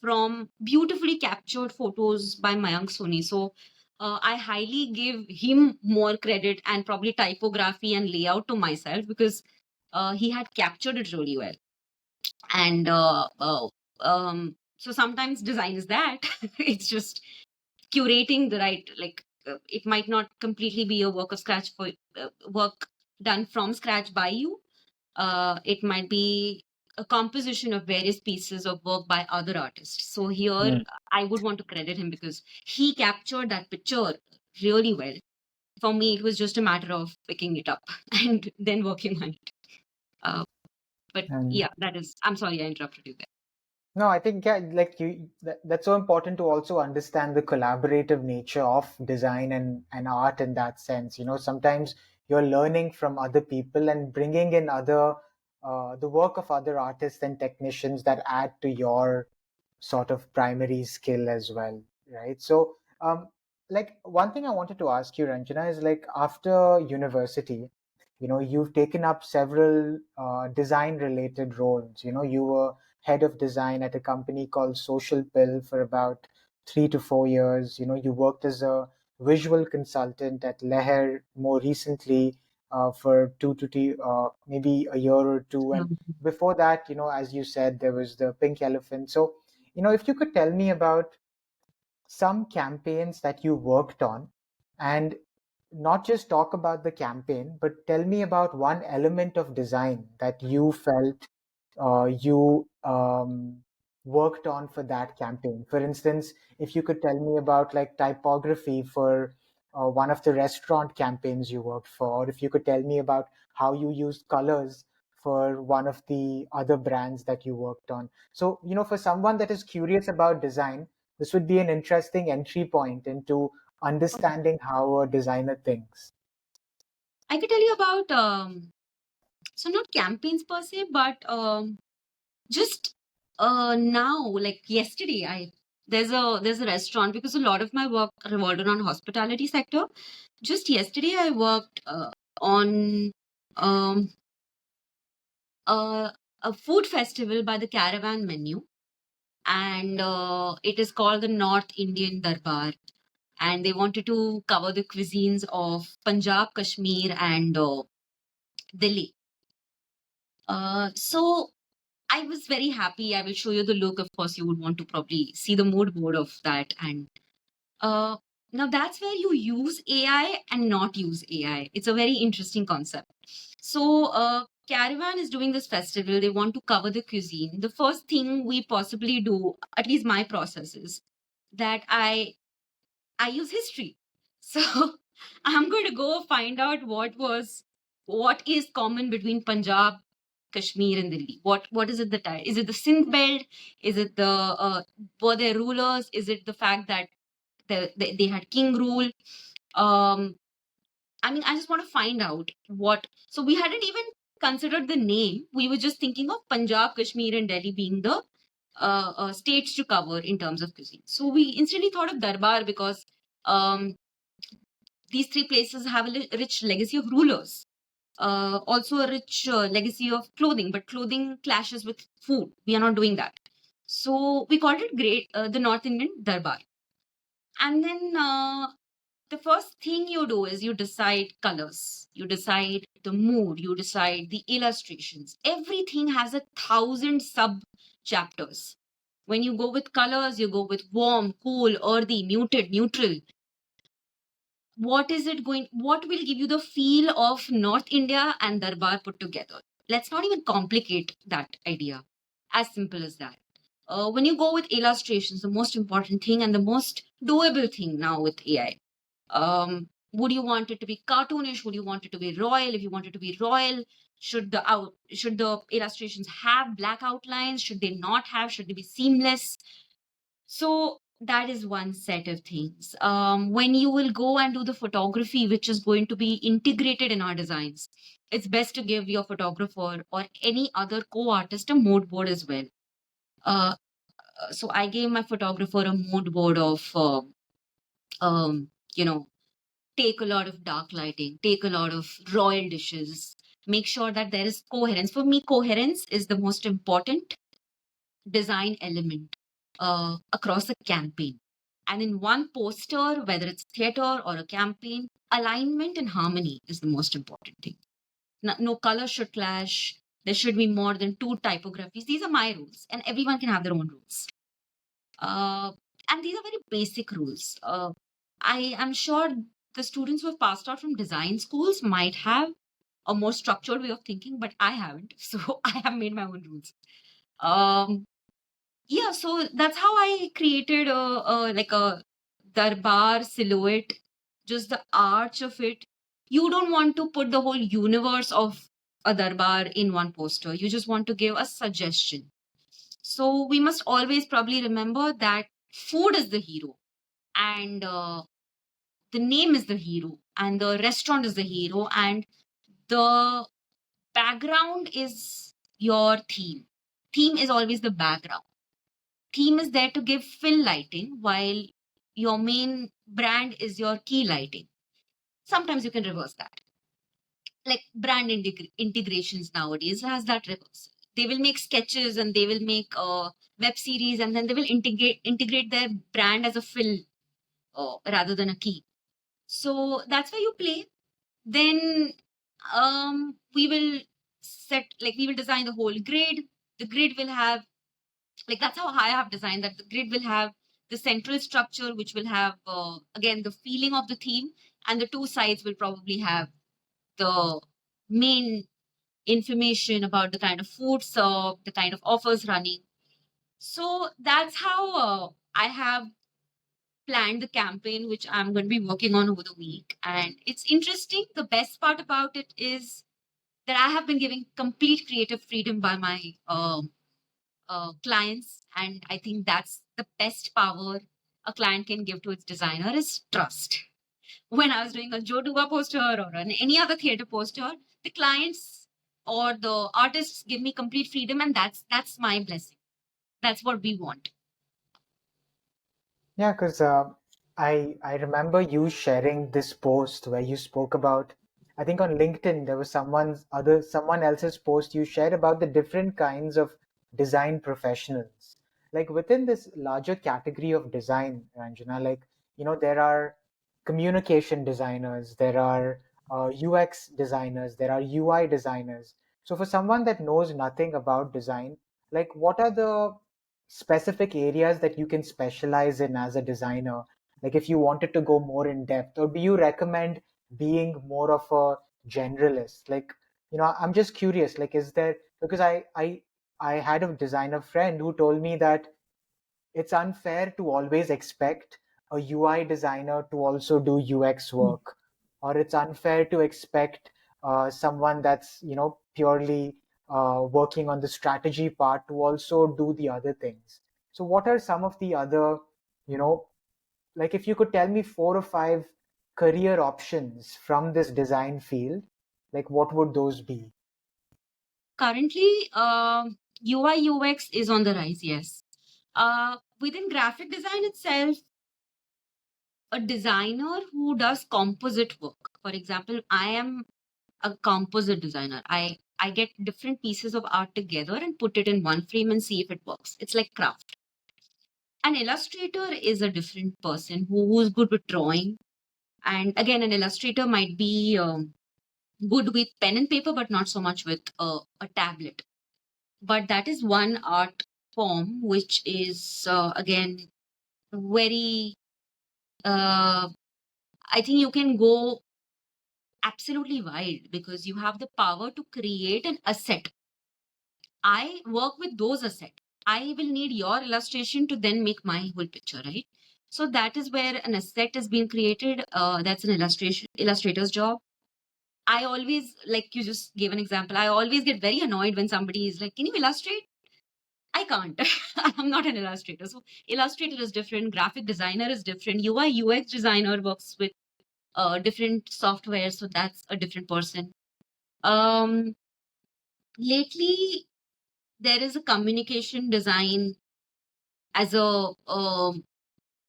Speaker 2: from beautifully captured photos by Mayank Soni. So I highly give him more credit and probably typography and layout to myself because he had captured it really well. And so sometimes design is that it's just curating the right, like it might not completely be a work of scratch for work done from scratch by you. It might be a composition of various pieces of work by other artists. So here,
Speaker 1: Mm.
Speaker 2: I would want to credit him because he captured that picture really well. For me, it was just a matter of picking it up and then working on it. Uh, but
Speaker 1: And
Speaker 2: yeah, that is. I'm sorry, I interrupted you there.
Speaker 1: no, I think yeah, like that's so important to also understand the collaborative nature of design and art in that sense. Sometimes you're learning from other people and bringing in the work of other artists and technicians that add to your sort of primary skill as well, right? So, like one thing I wanted to ask you, Ranjana, is like after university, you've taken up several design related roles. You were head of design at a company called Social Pill for about 3 to 4 years. You worked as a visual consultant at Leher more recently for maybe a year or two. And
Speaker 2: Um,
Speaker 1: before that, as you said, there was the Pink Elephant. So, if you could tell me about some campaigns that you worked on, and not just talk about the campaign, but tell me about one element of design that you felt you worked on for that campaign. For instance, if you could tell me about like typography for one of the restaurant campaigns you worked for, or if you could tell me about how you used colors for one of the other brands that you worked on. So, for someone that is curious about design, this would be an interesting entry point into understanding how a designer thinks.
Speaker 2: I could tell you about so not campaigns per se, but just now, like yesterday, I there's a restaurant because a lot of my work revolved around hospitality sector. Just yesterday, I worked on um, a, a food festival by the Caravan Menu, and it is called the North Indian Darbar. And they wanted to cover the cuisines of Punjab, Kashmir, and Delhi. So I was very happy. I will show you the look. Of course, you would want to probably see the mood board of that. And uh, now that's where you use AI and not use AI. It's a very interesting concept. So, Caravan is doing this festival. They want to cover the cuisine. The first thing we possibly do, at least my process is that I use history. So I'm going to go find out what is common between Punjab, Kashmir, and Delhi. What is it that is it the Sindh belt? Is it the were there rulers? Is it the fact that they had king rule? Um, I mean, I just want to find out what. So we hadn't even considered the name. We were just thinking of Punjab, Kashmir, and Delhi being the states to cover in terms of cuisine. So we instantly thought of Darbar because um, these three places have a rich legacy of rulers. Also a rich legacy of clothing, but clothing clashes with food. We are not doing that. So we called it the North Indian Darbar. And then the first thing you do is you decide colors, you decide the mood, you decide the illustrations. Everything has 1,000 sub chapters. When you go with colors, you go with warm, cool, earthy, muted, neutral. What will give you the feel of North India and Darbar put together? Let's not even complicate that idea. As simple as that. When you go with illustrations, the most important thing and the most doable thing now with AI. Would you want it to be cartoonish? Would you want it to be royal? If you want it to be royal, should the illustrations have black outlines? Should they not have? Should they be seamless? So that is one set of things. When you will go and do the photography, which is going to be integrated in our designs, it's best to give your photographer or any other co-artist a mood board as well. Uh, so I gave my photographer a mood board of, um, you know, take a lot of dark lighting, take a lot of royal dishes, make sure that there is coherence. For me, coherence is the most important design element across a campaign. And in one poster, whether it's theater or a campaign, alignment and harmony is the most important thing. No color should clash. There should be more than two typographies. These are my rules, and everyone can have their own rules. Uh, and these are very basic rules. I am sure the students who have passed out from design schools might have a more structured way of thinking, but I haven't. So I have made my own rules. Um, yeah, so that's how I created a darbar silhouette, just the arch of it. You don't want to put the whole universe of a darbar in one poster. You just want to give a suggestion. So we must always probably remember that food is the hero, and the name is the hero, and the restaurant is the hero, and the background is your theme. Theme is always the background. Theme is there to give fill lighting, while your main brand is your key lighting. Sometimes you can reverse that. Like brand integrations nowadays has that reverse. They will make sketches and they will make web series, and then they will integrate their brand as a fill rather than a key. So that's where you play. Then we will we will design the whole grid. The grid will have, like, that's how I have designed that. The grid will have the central structure, which will have again the feeling of the theme, and the two sides will probably have the main information about the kind of food served, the kind of offers running. So that's how I have planned the campaign, which I'm going to be working on over the week. And it's interesting. The best part about it is that I have been giving complete creative freedom by my clients, and I think that's the best power a client can give to its designer is trust. When I was doing a Joe Duba poster or any other theater poster, the clients or the artists give me complete freedom, and that's my blessing. That's what we want.
Speaker 1: Yeah, because I remember you sharing this post where you spoke about, I think on LinkedIn there was someone else's post you shared about the different kinds of design professionals. Like within this larger category of design, Ranjana, like there are communication designers, there are UX designers, there are UI designers. So for someone that knows nothing about design, like what are the specific areas that you can specialize in as a designer, like if you wanted to go more in depth, or do you recommend being more of a generalist? Like I'm just curious, like is there, because I had a designer friend who told me that it's unfair to always expect a UI designer to also do UX work, or it's unfair to expect someone that's purely working on the strategy part to also do the other things. So, what are some of the other, you know, like if you could tell me four or five career options from this design field, like what would those be?
Speaker 2: Currently, UI UX is on the rise, yes. Within graphic design itself, a designer who does composite work. For example, I am a composite designer. I get different pieces of art together and put it in one frame and see if it works. It's like craft. An illustrator is a different person who's good with drawing. And again, an illustrator might be good with pen and paper, but not so much with a tablet. But that is one art form which is again very. I think you can go absolutely wild because you have the power to create an asset. I work with those assets. I will need your illustration to then make my whole picture, right? So that is where an asset is being created. That's an illustrator's job. I always, like you just gave an example, I always get very annoyed when somebody is like, "Can you illustrate?" I can't. I'm not an illustrator. So illustrator is different. Graphic designer is different. UI UX designer works with different software, so that's a different person. Um, Lately, there is a communication design as a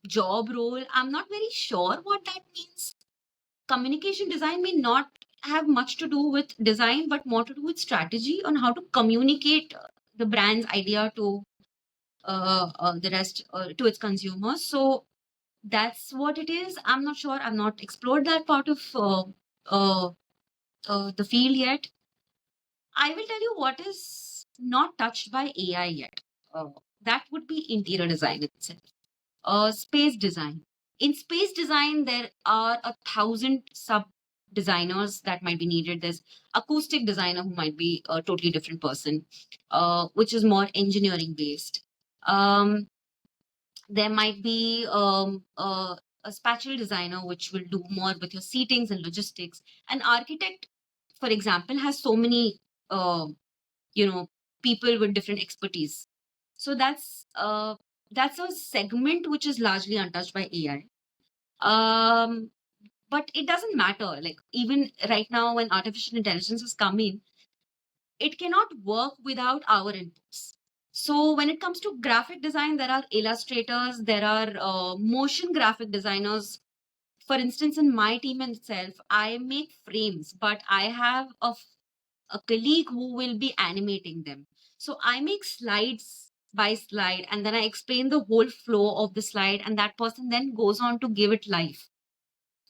Speaker 2: job role. I'm not very sure what that means. Communication design may not have much to do with design, but more to do with strategy on how to communicate the brand's idea to the rest, to its consumers. So that's what it is. I'm not sure. I've not explored that part of uh, the field yet. I will tell you what is not touched by AI yet. That would be interior design itself. Space design. In space design, there are 1,000 sub designers that might be needed. There's acoustic designer who might be a totally different person, which is more engineering based. Um, there might be a spatial designer which will do more with your seatings and logistics. An architect, for example, has so many uh, you know people with different expertise. So that's a segment which is largely untouched by AI. But it doesn't matter. Like even right now, when artificial intelligence has come in, it cannot work without our inputs. So when it comes to graphic design, there are illustrators, there are motion graphic designers. For instance, in my team itself, I make frames, but I have a colleague who will be animating them. So I make slides by slide and then I explain the whole flow of the slide, and that person then goes on to give it life.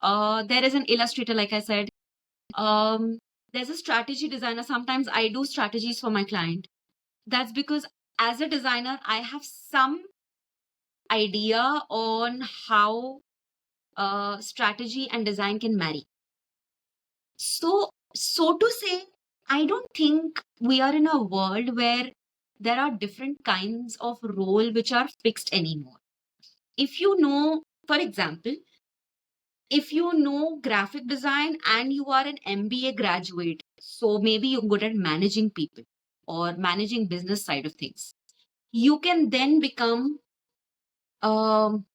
Speaker 2: There is an illustrator, like I said. Um, there's a strategy designer. Sometimes I do strategies for my client. That's because as a designer, I have some idea on how strategy and design can marry. So to say, I don't think we are in a world where there are different kinds of role which are fixed anymore. If you know, for example, if you know graphic design and you are an MBA graduate, so maybe you're good at managing people or managing business side of things, you can then become um,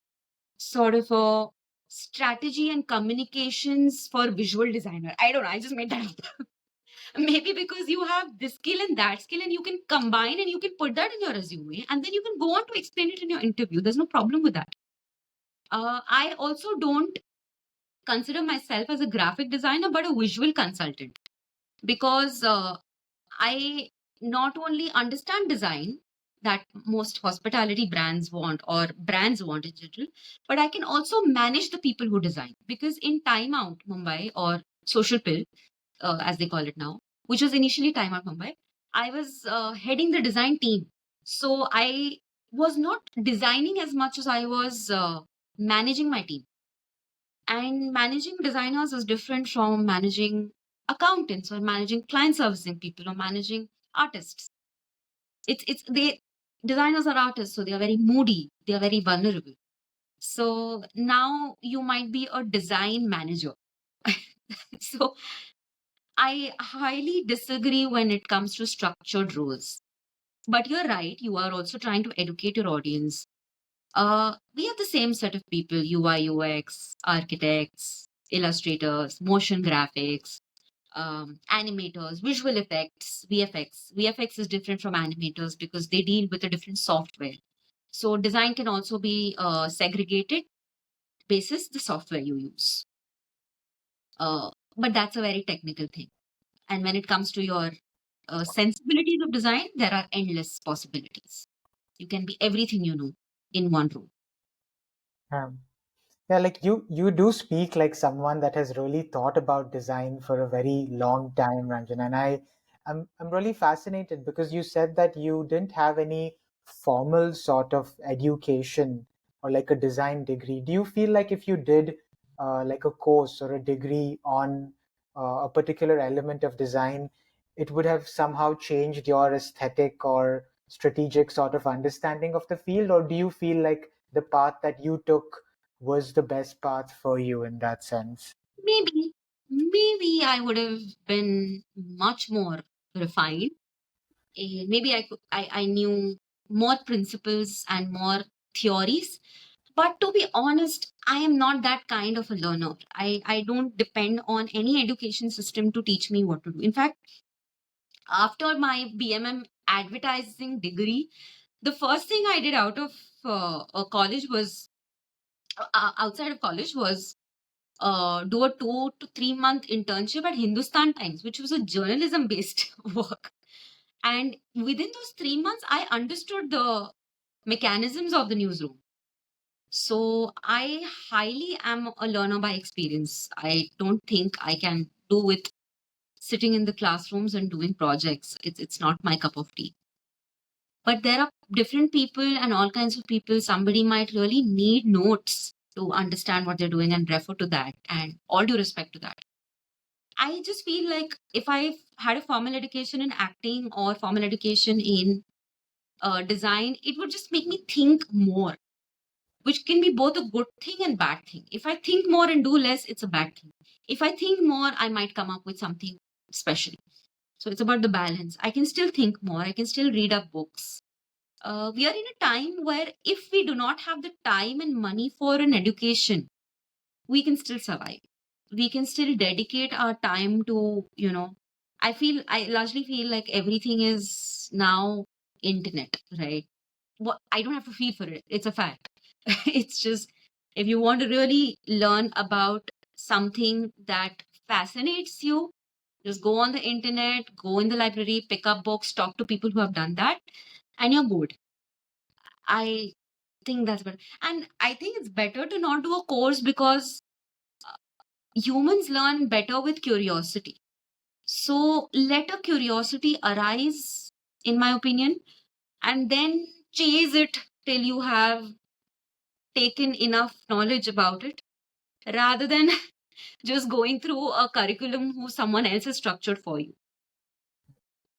Speaker 2: sort of a strategy and communications for visual designer. I don't know. I just made that up. Maybe because you have this skill and that skill, and you can combine and you can put that in your resume, and then you can go on to explain it in your interview. There's no problem with that. I also don't consider myself as a graphic designer, but a visual consultant because I not only understand design that most hospitality brands want or brands want in general, but I can also manage the people who design. Because in Time Out Mumbai or Social Pill, as they call it now, which was initially Time Out Mumbai, I was heading the design team. So I was not designing as much as I was managing my team. And managing designers is different from managing accountants or managing client servicing people or managing artists. It's they Designers are artists, so they are very moody, they are very vulnerable. So now you might be a design manager. So I highly disagree when it comes to structured roles. But you're right, you are also trying to educate your audience. We have the same set of people: UI, UX, architects, illustrators, motion graphics, animators, visual effects, VFX. VFX is different from animators because they deal with a different software. So design can also be segregated basis the software you use. But that's a very technical thing. And when it comes to your sensibilities of design, there are endless possibilities. You can be everything you know in one room.
Speaker 1: Um, Yeah, like you do speak like someone that has really thought about design for a very long time, Ranjana. And I'm really fascinated because you said that you didn't have any formal sort of education or like a design degree. Do you feel like if you did like a course or a degree on a particular element of design, it would have somehow changed your aesthetic or strategic sort of understanding of the field? Or do you feel like the path that you took was the best path for you in that sense?
Speaker 2: Maybe I would have been much more refined. Maybe I knew more principles and more theories. But to be honest, I am not that kind of a learner. I don't depend on any education system to teach me what to do. In fact, after my BMM advertising degree, the first thing I did out of a college was outside of college was do a 2 to 3 month internship at Hindustan Times, which was a journalism based work. And within those 3 months, I understood the mechanisms of the newsroom. So I highly am a learner by experience. I don't think I can do with sitting in the classrooms and doing projects. It's not my cup of tea. But there are different people and all kinds of people. Somebody might really need notes to understand what they're doing and refer to that. And all due respect to that. I just feel like if I had a formal education in acting or formal education in design, it would just make me think more, which can be both a good thing and bad thing. If I think more and do less, it's a bad thing. If I think more, I might come up with something special. So it's about the balance. I can still think more. I can still read up books. We are in a time where if we do not have the time and money for an education, we can still survive. We can still dedicate our time to, I largely feel like everything is now internet, right? What I don't have to feel for it. It's a fact. It's just if you want to really learn about something that fascinates you, just go on the internet, go in the library, pick up books, talk to people who have done that, and you're good. I think that's better. And I think it's better to not do a course because humans learn better with curiosity. So let a curiosity arise, in my opinion, and then chase it till you have taken enough knowledge about it rather than just going through a curriculum who someone else has structured for you.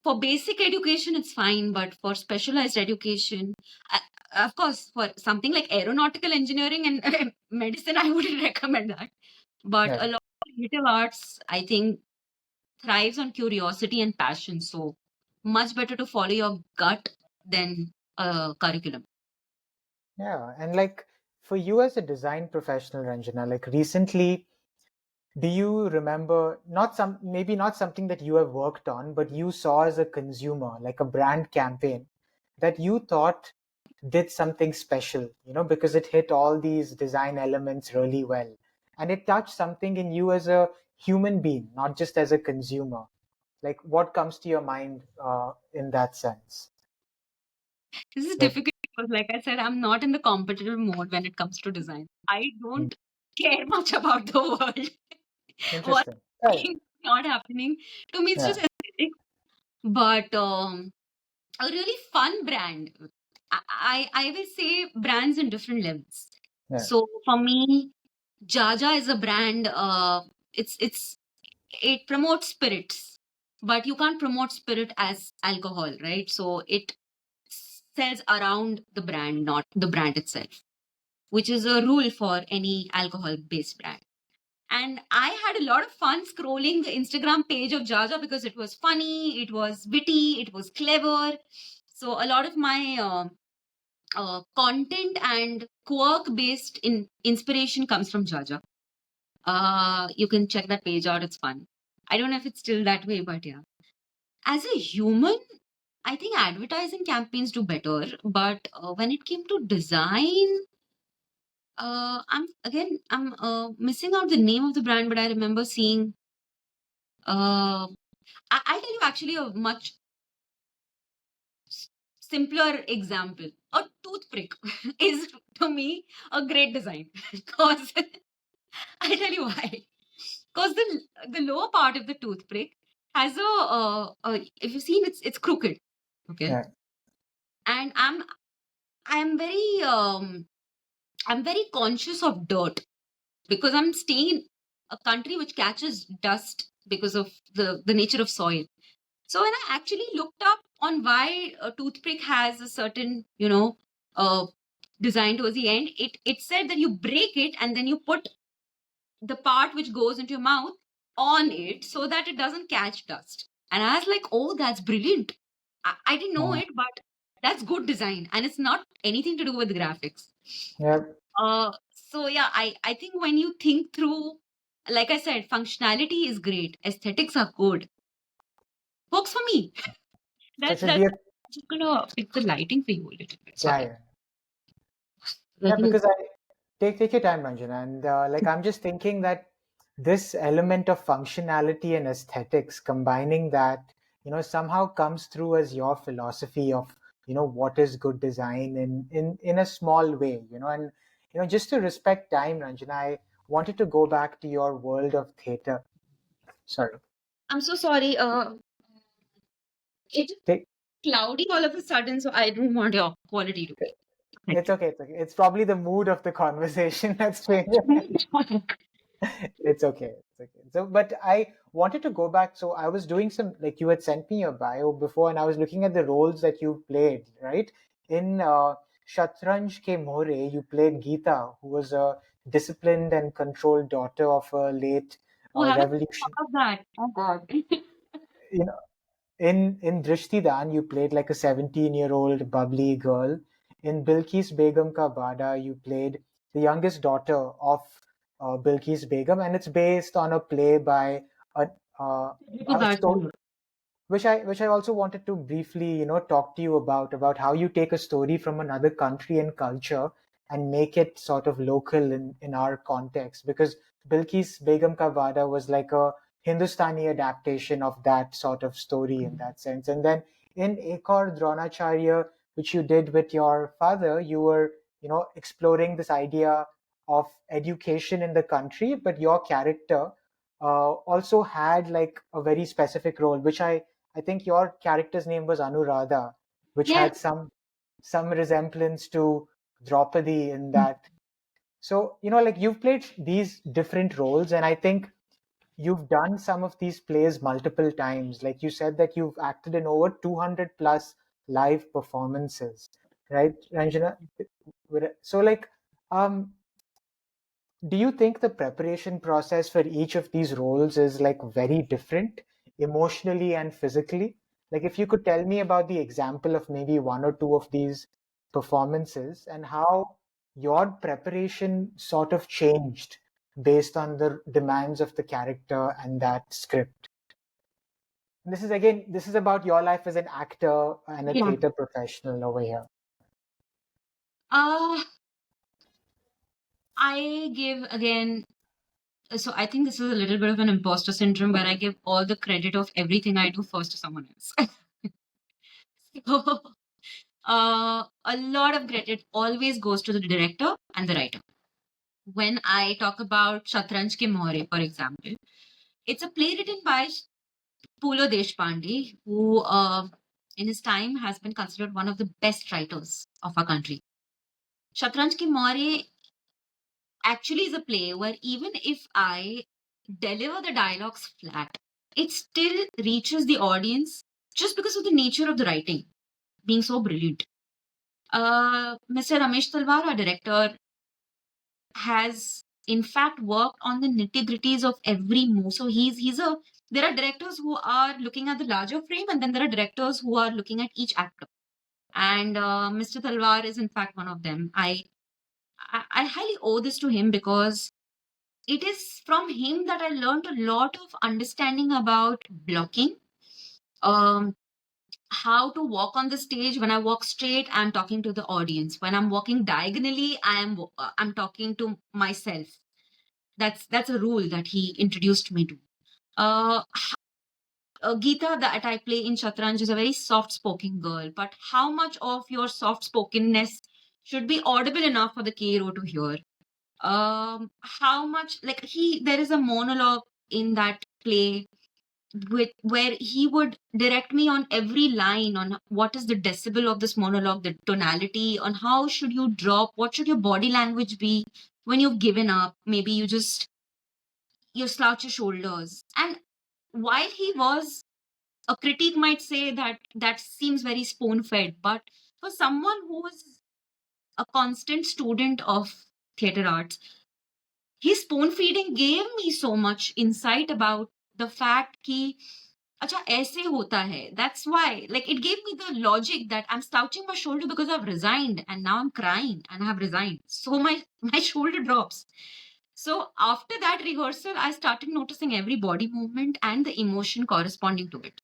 Speaker 2: For basic education, it's fine, but for specialized education, uh, of course, for something like aeronautical engineering and medicine, I wouldn't recommend that. But
Speaker 1: Yeah.
Speaker 2: a lot of creative arts, I think, thrives on curiosity and passion. So much better to follow your gut than a curriculum.
Speaker 1: Yeah. And like for you as a design professional, Ranjana, like recently, do you remember not some maybe not something that you have worked on, but you saw as a consumer, like a brand campaign that you thought did something special, because it hit all these design elements really well. And it touched something in you as a human being, not just as a consumer. Like what comes to your mind in that sense?
Speaker 2: This is
Speaker 1: Like,
Speaker 2: difficult because, like I said, I'm not in the competitive mode when it comes to design. I
Speaker 1: hmm,
Speaker 2: don't care much about the world. What's
Speaker 1: interesting. Right.
Speaker 2: happening, not happening. To me, it's just
Speaker 1: Yeah.
Speaker 2: aesthetic. But a really fun brand. I will say brands in different levels.
Speaker 1: Yeah.
Speaker 2: So for me, Jaja is a brand. It's it promotes spirits, but you can't promote spirit as alcohol, right? So it sells around the brand, not the brand itself, which is a rule for any alcohol-based brand. And I had a lot of fun scrolling the Instagram page of Jaja because it was funny, it was witty, it was clever. So a lot of my content and quirk based in inspiration comes from Jaja. You can check that page out. It's fun. I don't know if it's still that way, but yeah. As a human, I think advertising campaigns do better. But when it came to design, I'm missing out the name of the brand, but I remember seeing. I'll tell you actually a much simpler example. A toothpick is to me a great design because I'll tell you why. Because the lower part of the toothpick has if you've seen it's crooked, okay,
Speaker 1: Yeah.
Speaker 2: and I'm very conscious of dirt because I'm staying in a country which catches dust because of the nature of soil. So when I actually looked up on why a toothpick has a certain, design towards the end, it said that you break it and then you put the part which goes into your mouth on it so that it doesn't catch dust. And I was like, oh, that's brilliant. I didn't know
Speaker 1: Yeah.
Speaker 2: it, but that's good design. And it's not anything to do with graphics.
Speaker 1: Yeah.
Speaker 2: So yeah, I think when you think through, like I said, functionality is great, aesthetics are good. Works for me.
Speaker 1: So
Speaker 2: That's
Speaker 1: should we?
Speaker 2: I'm just gonna fix the lighting for you a little bit.
Speaker 1: Yeah.
Speaker 2: Sorry.
Speaker 1: Yeah.
Speaker 2: I
Speaker 1: Yeah.
Speaker 2: think
Speaker 1: Because I take your time, Ranjana, and like I'm just thinking that this element of functionality and aesthetics, combining that, somehow comes through as your philosophy of, what is good design in a small way, and just to respect time, Ranjana, I wanted to go back to your world of theater. Sorry.
Speaker 2: I'm so sorry. It's
Speaker 1: Take,
Speaker 2: cloudy all of a sudden, so I don't want your quality to be
Speaker 1: it's
Speaker 2: affected.
Speaker 1: okay. It's okay. It's probably the mood of the conversation that's changing. It's okay. It's okay. So, but I wanted to go back. So, I was doing some, like you had sent me your bio before, and I was looking at the roles that you played, right? In Shatranj Ke Mohre, you played Geeta, who was a disciplined and controlled daughter of a late
Speaker 2: Oh, haven't
Speaker 1: revolution.
Speaker 2: thought of that. Oh God.
Speaker 1: You know, in Drishtidaan, you played like a 17-year-old bubbly girl. In Bilquis Begum Ka Baada, you played the youngest daughter of Bilquis Begum, and it's based on a play by a, uh,
Speaker 2: Look
Speaker 1: a
Speaker 2: at
Speaker 1: sto-
Speaker 2: that.
Speaker 1: which I also wanted to briefly, talk to you about how you take a story from another country and culture and make it sort of local in our context. Because Bilquis Begum Ka Wada was like a Hindustani adaptation of that sort of story in that sense. And then in Ekor Dronacharya, which you did with your father, you were, exploring this idea of education in the country, but your character also had like a very specific role, which I think your character's name was Anuradha, which
Speaker 2: Yes.
Speaker 1: had some resemblance to Draupadi in that. So, like you've played these different roles, and I think you've done some of these plays multiple times. Like you said that you've acted in over 200 plus live performances, right, Ranjana? So, like, um, do you think the preparation process for each of these roles is like very different emotionally and physically? Like, if you could tell me about the example of maybe one or two of these performances and how your preparation sort of changed based on the demands of the character and that script. And this is about your life as an actor and a
Speaker 2: Yeah.
Speaker 1: theater professional over here.
Speaker 2: Uh, I give again. So I think this is a little bit of an imposter syndrome where I give all the credit of everything I do first to someone else. So, a lot of credit always goes to the director and the writer. When I talk about Shatranj Ke Mohre, for example, it's a play written by Pulo Deshpande, who in his time has been considered one of the best writers of our country. Shatranj Ke Mohre actually is a play where even if I deliver the dialogues flat, it still reaches the audience just because of the nature of the writing being so brilliant. Mr. Ramesh Talwar, our director, has in fact worked on the nitty gritties of every move. So he's a there are directors who are looking at the larger frame, and then there are directors who are looking at each actor. And Mr. Talwar is in fact one of them. I highly owe this to him because it is from him that I learned a lot of understanding about blocking, um, how to walk on the stage. When I walk straight, I'm talking to the audience. When I'm walking diagonally, I'm talking to myself. That's a rule that he introduced me to. Uh, Geeta that I play in Shatranj is a very soft-spoken girl, but how much of your soft-spokenness should be audible enough for the KRO to hear? How much, like, there is a monologue in that play where he would direct me on every line on what is the decibel of this monologue, the tonality, on how should you drop, what should your body language be when you've given up. Maybe you slouch your shoulders. And while he was, a critic might say that that seems very spoon fed, but for someone who is a constant student of theater arts, his spoon feeding gave me so much insight about the fact कि अच्छा ऐसे होता है. That's why, like, it gave me the logic that I'm slouching my shoulder because I've resigned and now I'm crying and I have resigned. So my shoulder drops. So after that rehearsal, I started noticing every body movement and the emotion corresponding to it.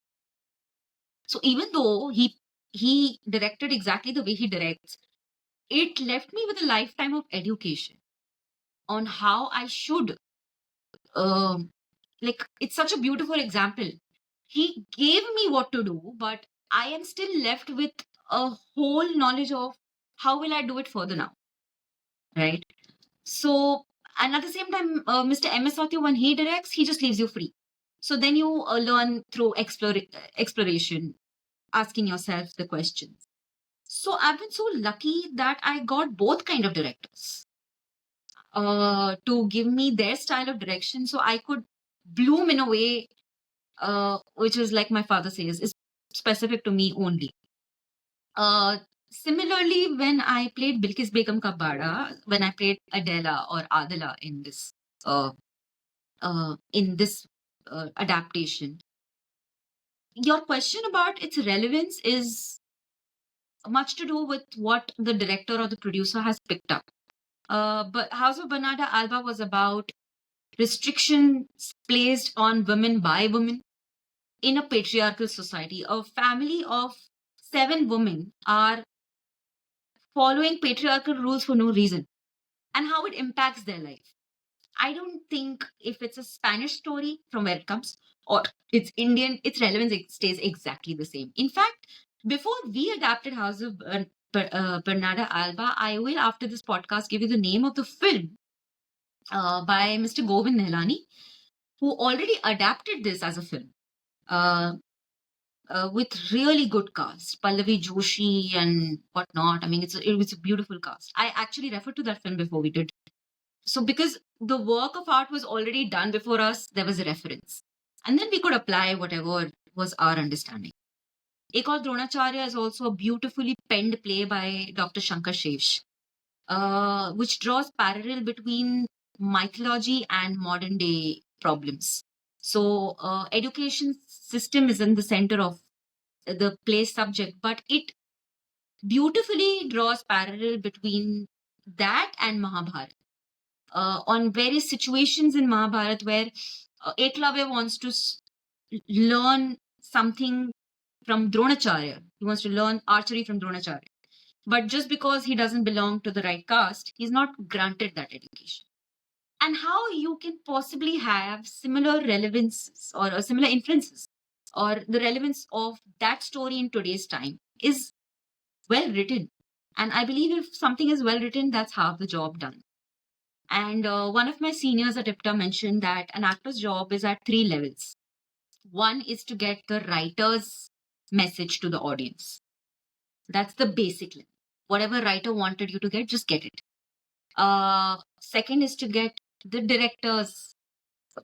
Speaker 2: So even though he directed exactly the way he directs, it left me with a lifetime of education on how I should, um, like, it's such a beautiful example. He gave me what to do, but I am still left with a whole knowledge of how will I do it further now, right? So, and at the same time, Mr. M.S. Sathyu, when he directs, he just leaves you free. So then you learn through exploration, asking yourself the questions. So I've been so lucky that I got both kind of directors to give me their style of direction, so I could bloom in a way which is, like my father says, is specific to me only. Uh, Similarly, when I played Bilquis Begum ka Baada, when I played Adela or Adela uh, in this adaptation, your question about its relevance is much to do with what the director or the producer has picked up. But House of Banada Alba was about restrictions placed on women by women in a patriarchal society. A family of 7 women are following patriarchal rules for no reason and how it impacts their life. I don't think if it's a Spanish story from where it comes or it's Indian, its relevance stays exactly the same. In fact, before we adapted House of Bernarda Alba, I will, after this podcast, give you the name of the film by Mr. Govind Nehlani, who already adapted this as a film. Uh, with really good cast, Pallavi Joshi and whatnot. I mean, it was a beautiful cast. I actually referred to that film before we did. So because the work of art was already done before us, there was a reference. And then we could apply whatever was our understanding. Ek aur Dronacharya is also a beautifully penned play by Dr. Shankar Shesh, which draws parallel between mythology and modern day problems. So education system is in the center of the play subject, but it beautifully draws parallel between that and Mahabharata. On various situations in Mahabharata where Eklavya wants to learn something from Dronacharya. He wants to learn archery from Dronacharya. But just because he doesn't belong to the right caste, he's not granted that education. And how you can possibly have similar relevance or similar inferences or the relevance of that story in today's time is well written. And I believe if something is well written, that's half the job done. And one of my seniors at IPTA mentioned that an actor's job is at 3 levels. One is to get the writer's message to the audience. That's the basic level. Whatever writer wanted you to get, just get it. Second is to get the director's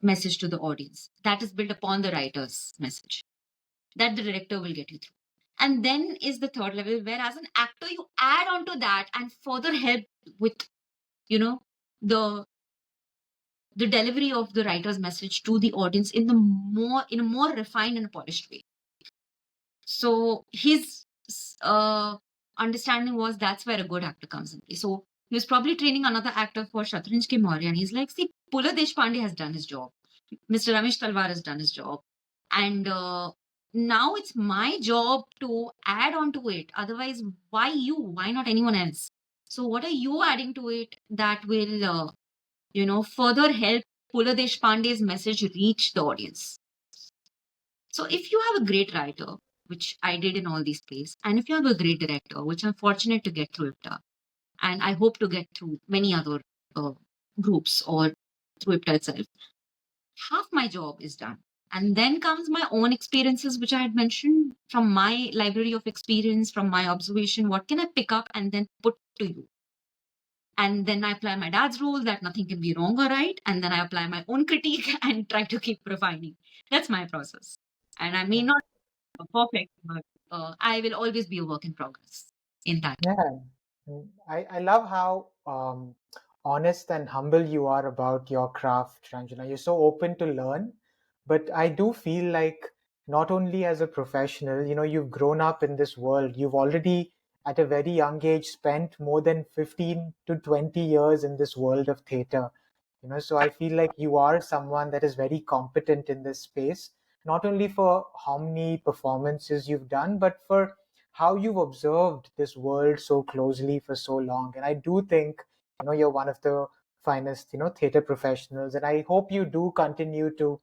Speaker 2: message to the audience. That is built upon the writer's message that the director will get you through. And then is the third level, where as an actor, you add on to that and further help with, the the delivery of the writer's message to the audience in a more refined and polished way. So his uh, understanding was that's where a good actor comes in. So He was probably training another actor for Shatranj Ke Mohre, and he's like, see, Pula Deshpande has done his job. Mr. Ramesh Talwar has done his job. And now it's my job to add on to it. Otherwise, why you? Why not anyone else? So what are you adding to it that will, further help Pula Deshpande's message reach the audience? So if you have a great writer, which I did in all these plays, and if you have a great director, which I'm fortunate to get through IPTA, and I hope to get through many other uh, groups or through IPTA itself, half my job is done. And then comes my own experiences, which I had mentioned from my library of experience, from my observation. What can I pick up and then put to you? And then I apply my dad's rule that nothing can be wrong or right. And then I apply my own critique and try to keep refining. That's my process. And I may
Speaker 1: Yeah.
Speaker 2: not be perfect, but I will always be a work in progress in that.
Speaker 1: Yeah. I love how honest and humble you are about your craft, Ranjana. You're so open to learn, but I do feel like not only as a professional, you've grown up in this world. You've already, at a very young age, spent more than 15 to 20 years in this world of theater. So I feel like you are someone that is very competent in this space, not only for how many performances you've done, but for how you've observed this world so closely for so long. And I do think, you're one of the finest, theater professionals. And I hope you do continue to,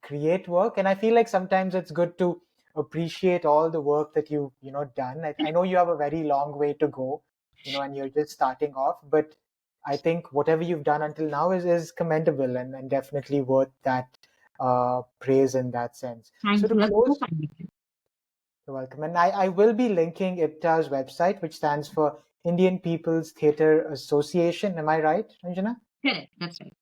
Speaker 1: create work. And I feel like sometimes it's good to appreciate all the work that you've, done. I know you have a very long way to go, and you're just starting off, but I think whatever you've done until now is commendable and definitely worth that praise in that sense. So
Speaker 2: Thank
Speaker 1: to
Speaker 2: you. That's so
Speaker 1: close,
Speaker 2: kind.
Speaker 1: you're welcome. And I will be linking IPTA's website, which stands for Indian People's Theatre Association. Am I right, Ranjana?
Speaker 2: Correct. That's right.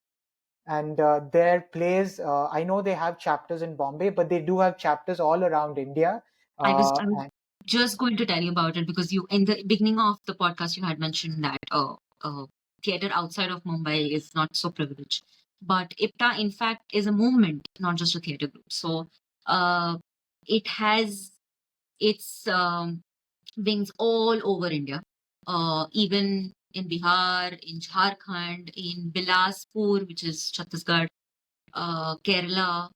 Speaker 1: And their plays, I know they have chapters in Bombay, but they do have chapters all around India.
Speaker 2: I was
Speaker 1: And
Speaker 2: just going to tell you about it because you, in the beginning of the podcast, you had mentioned that theater outside of Mumbai is not so privileged. But IPTA, in fact, is a movement, not just a theater group. So uh, it has its wings all over India, even in Bihar, in Jharkhand, in Bilaspur, which is Chhattisgarh, Kerala,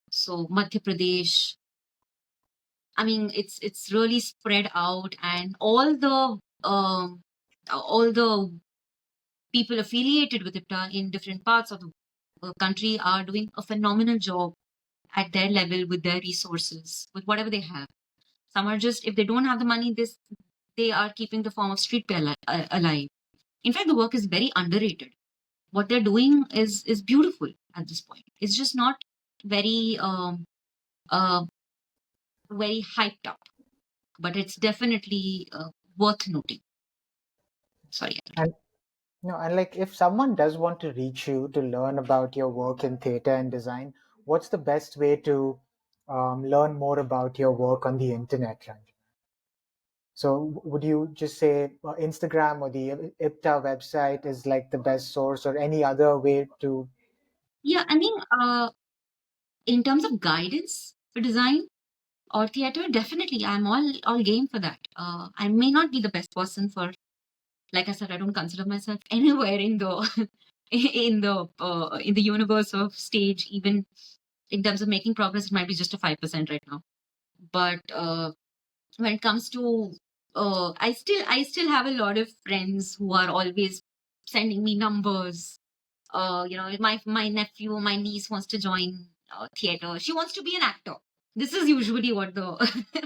Speaker 2: so Madhya Pradesh. I mean, it's really spread out, and all the people affiliated with IPTA in different parts of the country are doing a phenomenal job at their level with their resources, with whatever they have. Some are just, if they don't have the money, they are keeping the form of street play alive. In fact, the work is very underrated. What they're doing is beautiful at this point. It's just not very uh, very hyped up, but it's definitely worth noting. Sorry.
Speaker 1: and and like if someone does want to reach you to learn about your work in theater and design, what's the best way to learn more about your work on the internet, Ranjana? So would you just say Instagram or the IPTA website is like the best source, or any other way to?
Speaker 2: Yeah, I mean, in terms of guidance for design or theater, definitely I'm all game for that. I may not be the best person for, like I said, I don't consider myself anywhere in the in the universe of stage. Even in terms of making progress, it might be just a 5% right now. But when it comes to I still have a lot of friends who are always sending me numbers. My nephew, my niece wants to join theater. She wants to be an actor. This is usually what the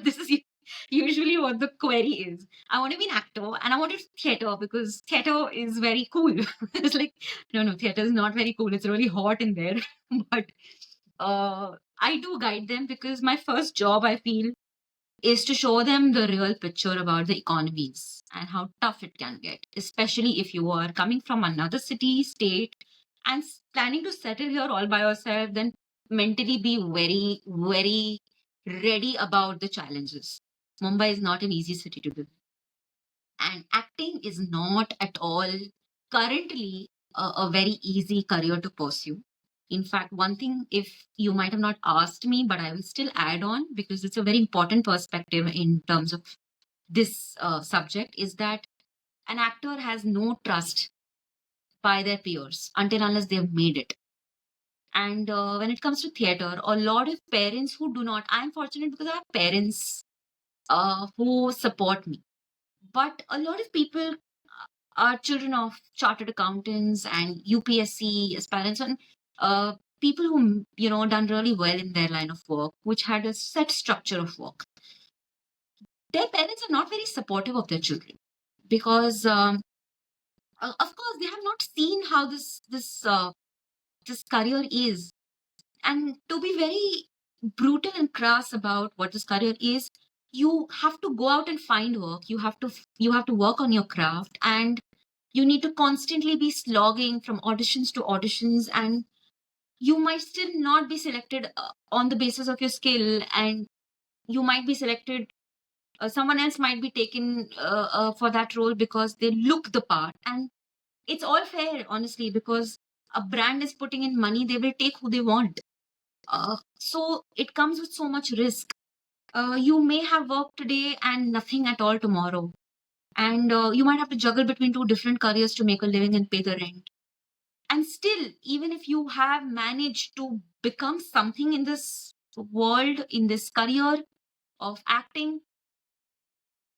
Speaker 2: this is usually what the query is. I want to be an actor and I want to do theater because theater is very cool. It's like, no, theater is not very cool. It's really hot in there. But I do guide them because my first job, I feel, is to show them the real picture about the economies and how tough it can get, especially if you are coming from another city, state, and planning to settle here all by yourself, then mentally be very, very ready about the challenges. Mumbai is not an easy city to live in. And acting is not at all currently a very easy career to pursue. In fact, one thing, if you might have not asked me, but I will still add on because it's a very important perspective in terms of this subject, is that an actor has no trust by their peers until unless they have made it. And when it comes to theater, a lot of parents who do not, I'm fortunate because I have parents who support me. But a lot of people are children of chartered accountants and UPSC aspirants and people who done really well in their line of work, which had a set structure of work. Their parents are not very supportive of their children because, of course, they have not seen how this career is. And to be very brutal and crass about what this career is, you have to go out and find work. You have to work on your craft, and you need to constantly be slogging from auditions to auditions, and you might still not be selected on the basis of your skill, and you might be selected. Someone else might be taken for that role because they look the part, and it's all fair, honestly, because a brand is putting in money. They will take who they want. So it comes with so much risk. You may have work today and nothing at all tomorrow. And you might have to juggle between two different careers to make a living and pay the rent. And still, even if you have managed to become something in this world, in this career of acting,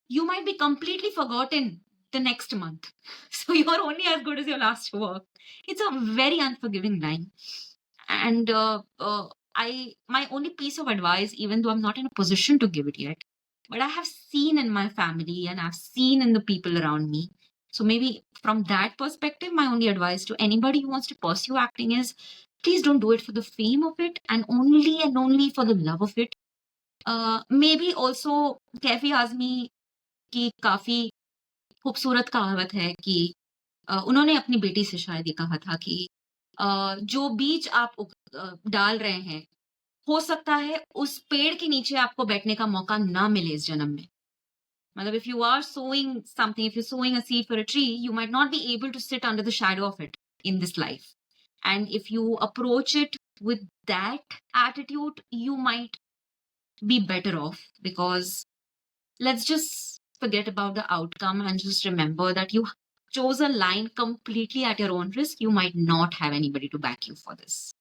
Speaker 2: you might be completely forgotten the next month. So you're only as good as your last work. It's a very unforgiving line. And my only piece of advice, even though I'm not in a position to give it yet, but I have seen in my family and I've seen in the people around me. So maybe from that perspective, my only advice to anybody who wants to pursue acting is please don't do it for the fame of it and only for the love of it. Maybe also Kaifi Azmi की काफी खूबसूरत कहावत है कि उन्होंने अपनी बेटी से शायद ये कहा था कि जो बीज आप डाल रहे हैं, हो सकता है उस पेड़ के नीचे आपको बैठने का मौका ना मिले इस जन्म में। मतलब if you are sowing something, if you're sowing a seed for a tree, you might not be able to sit under the shadow of it in this life. And if you approach it with that attitude, you might be better off because let's just forget about the outcome and just remember that you chose a line completely at your own risk. You might not have anybody to back you for this.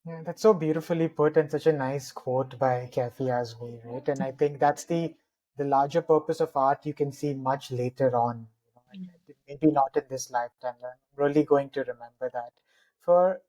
Speaker 1: Yeah, that's so beautifully put and such a nice quote by Kathy Asmi, right? And I think that's the larger purpose of art you can see much later on. Maybe not in this lifetime. I'm really going to remember that.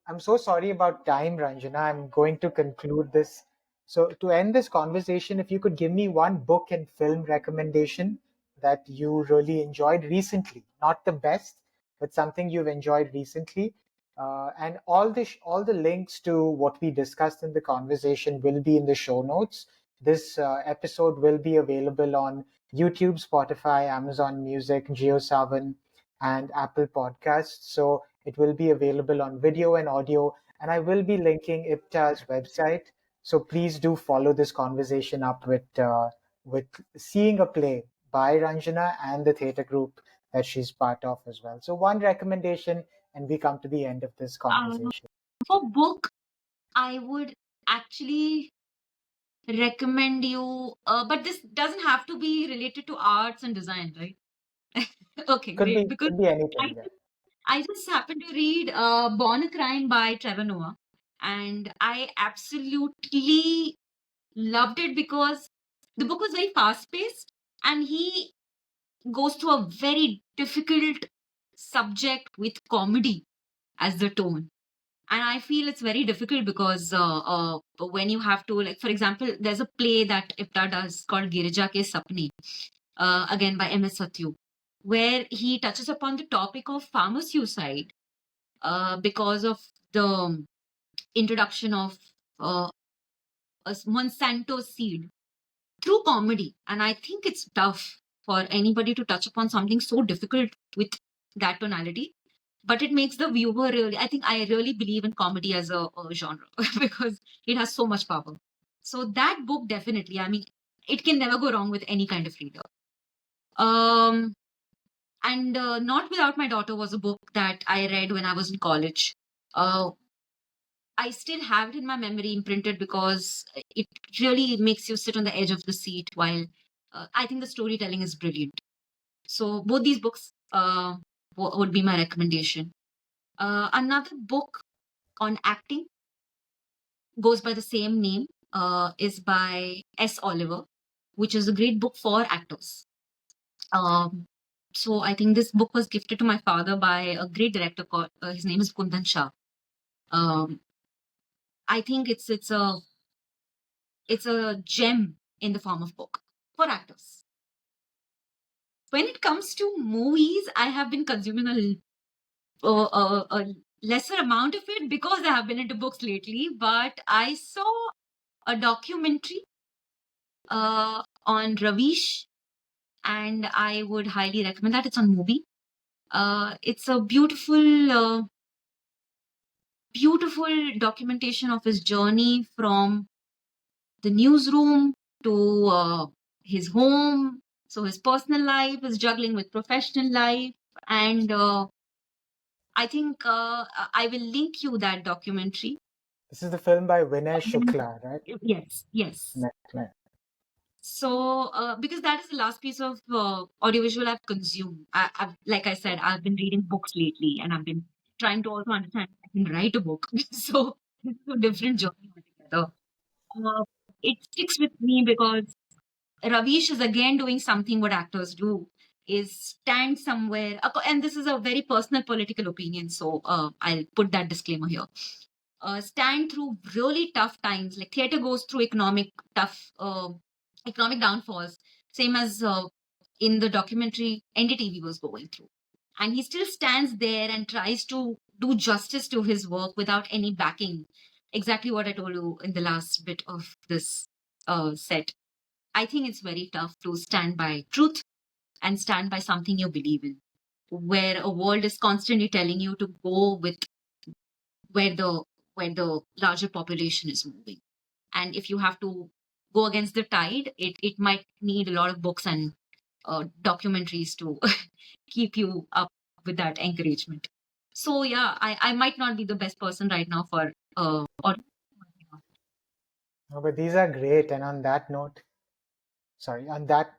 Speaker 1: I'm so sorry about time, Ranjana. I'm going to conclude this. So to end this conversation, if you could give me one book and film recommendation that you really enjoyed recently, not the best, but something you've enjoyed recently, and all the links to what we discussed in the conversation will be in the show notes. This episode will be available on YouTube, Spotify, Amazon Music, JioSaavn, and Apple Podcasts. So it will be available on video and audio, and I will be linking IPTA's website. So please do follow this conversation up with seeing a play by Ranjana and the theatre group that she's part of as well. So one recommendation, and we come to the end of this
Speaker 2: Uh,
Speaker 1: conversation.
Speaker 2: for book, I would actually recommend you, but this doesn't have to be related to arts and design, right? Okay, great. Because
Speaker 1: Could be
Speaker 2: I
Speaker 1: anything. Yeah.
Speaker 2: I just happened to read Born a Crime by Trevor Noah, and I absolutely loved it because the book was very fast paced, and he goes through a very difficult subject with comedy as the tone. And I feel it's very difficult because when you have to, like, for example, there's a play that IPTA does called Girija Ke Sapne, again by MS Sathyu, where he touches upon the topic of farmer suicide because of the introduction of uh, a Monsanto seed through comedy. And I think it's tough for anybody to touch upon something so difficult with that tonality. But it makes the viewer really, I think I really believe in comedy as a genre because it has so much power. So that book definitely, I mean, it can never go wrong with any kind of reader. Um, and Not Without My Daughter was a book that I read when I was in college. Uh, I still have it in my memory imprinted because it really makes you sit on the edge of the seat while I think the storytelling is brilliant. So both these books would be my recommendation. Another book on acting goes by the same name, is by S. Oliver, which is a great book for actors. So I think this book was gifted to my father by a great director called, his name is Kundan Shah. Um, I think it's a gem in the form of book for actors. When it comes to movies, I have been consuming a lesser amount of it because I have been into books lately. But I saw a documentary on Ravish, and I would highly recommend that. It's on movie. It's a beautiful documentation of his journey from the newsroom to his home. So his personal life is juggling with professional life, and I think I will link you that documentary.
Speaker 1: This is the film by Vinay Shukla, right?
Speaker 2: Yes, yes.
Speaker 1: Right.
Speaker 2: So, because that is the last piece of audiovisual I've consumed. Like I said, I've been reading books lately, and I've been trying to also understand I can write a book. So this is a different journey altogether. Uh, it sticks with me because Ravish is again doing something what actors do, is stand somewhere. And this is a very personal political opinion, so I'll put that disclaimer here. Stand through really tough times. Like theater goes through economic downfalls, same as in the documentary NDTV was going through. And he still stands there and tries to do justice to his work without any backing. Exactly what I told you in the last bit of this set. I think it's very tough to stand by truth and stand by something you believe in, where a world is constantly telling you to go with where the where the larger population is moving. And if you have to go against the tide, it might need a lot of books and documentaries to keep you up with that encouragement. So yeah, I might not be the best person right now for or
Speaker 1: No, but these are great. And on that note, sorry, on that,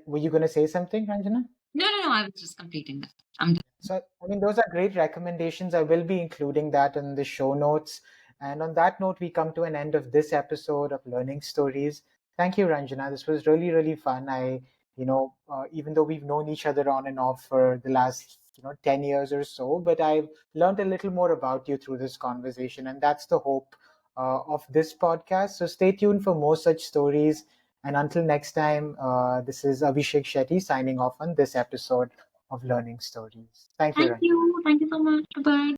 Speaker 1: were you going to say something, Ranjana?
Speaker 2: no, I was just completing that. I'm done.
Speaker 1: So, I mean, those are great recommendations. I will be including that in the show notes. And on that note, we come to an end of this episode of Learning Stories. Thank you, Ranjana. This was really, really fun. Even though we've known each other on and off for the last, 10 years or so, but I've learned a little more about you through this conversation. And that's the hope of this podcast. So stay tuned for more such stories. And until next time, this is Abhishek Shetty signing off on this episode of Learning Stories. Thank you,
Speaker 2: Thank
Speaker 1: Ranjana.
Speaker 2: you. Thank you so much. Bye.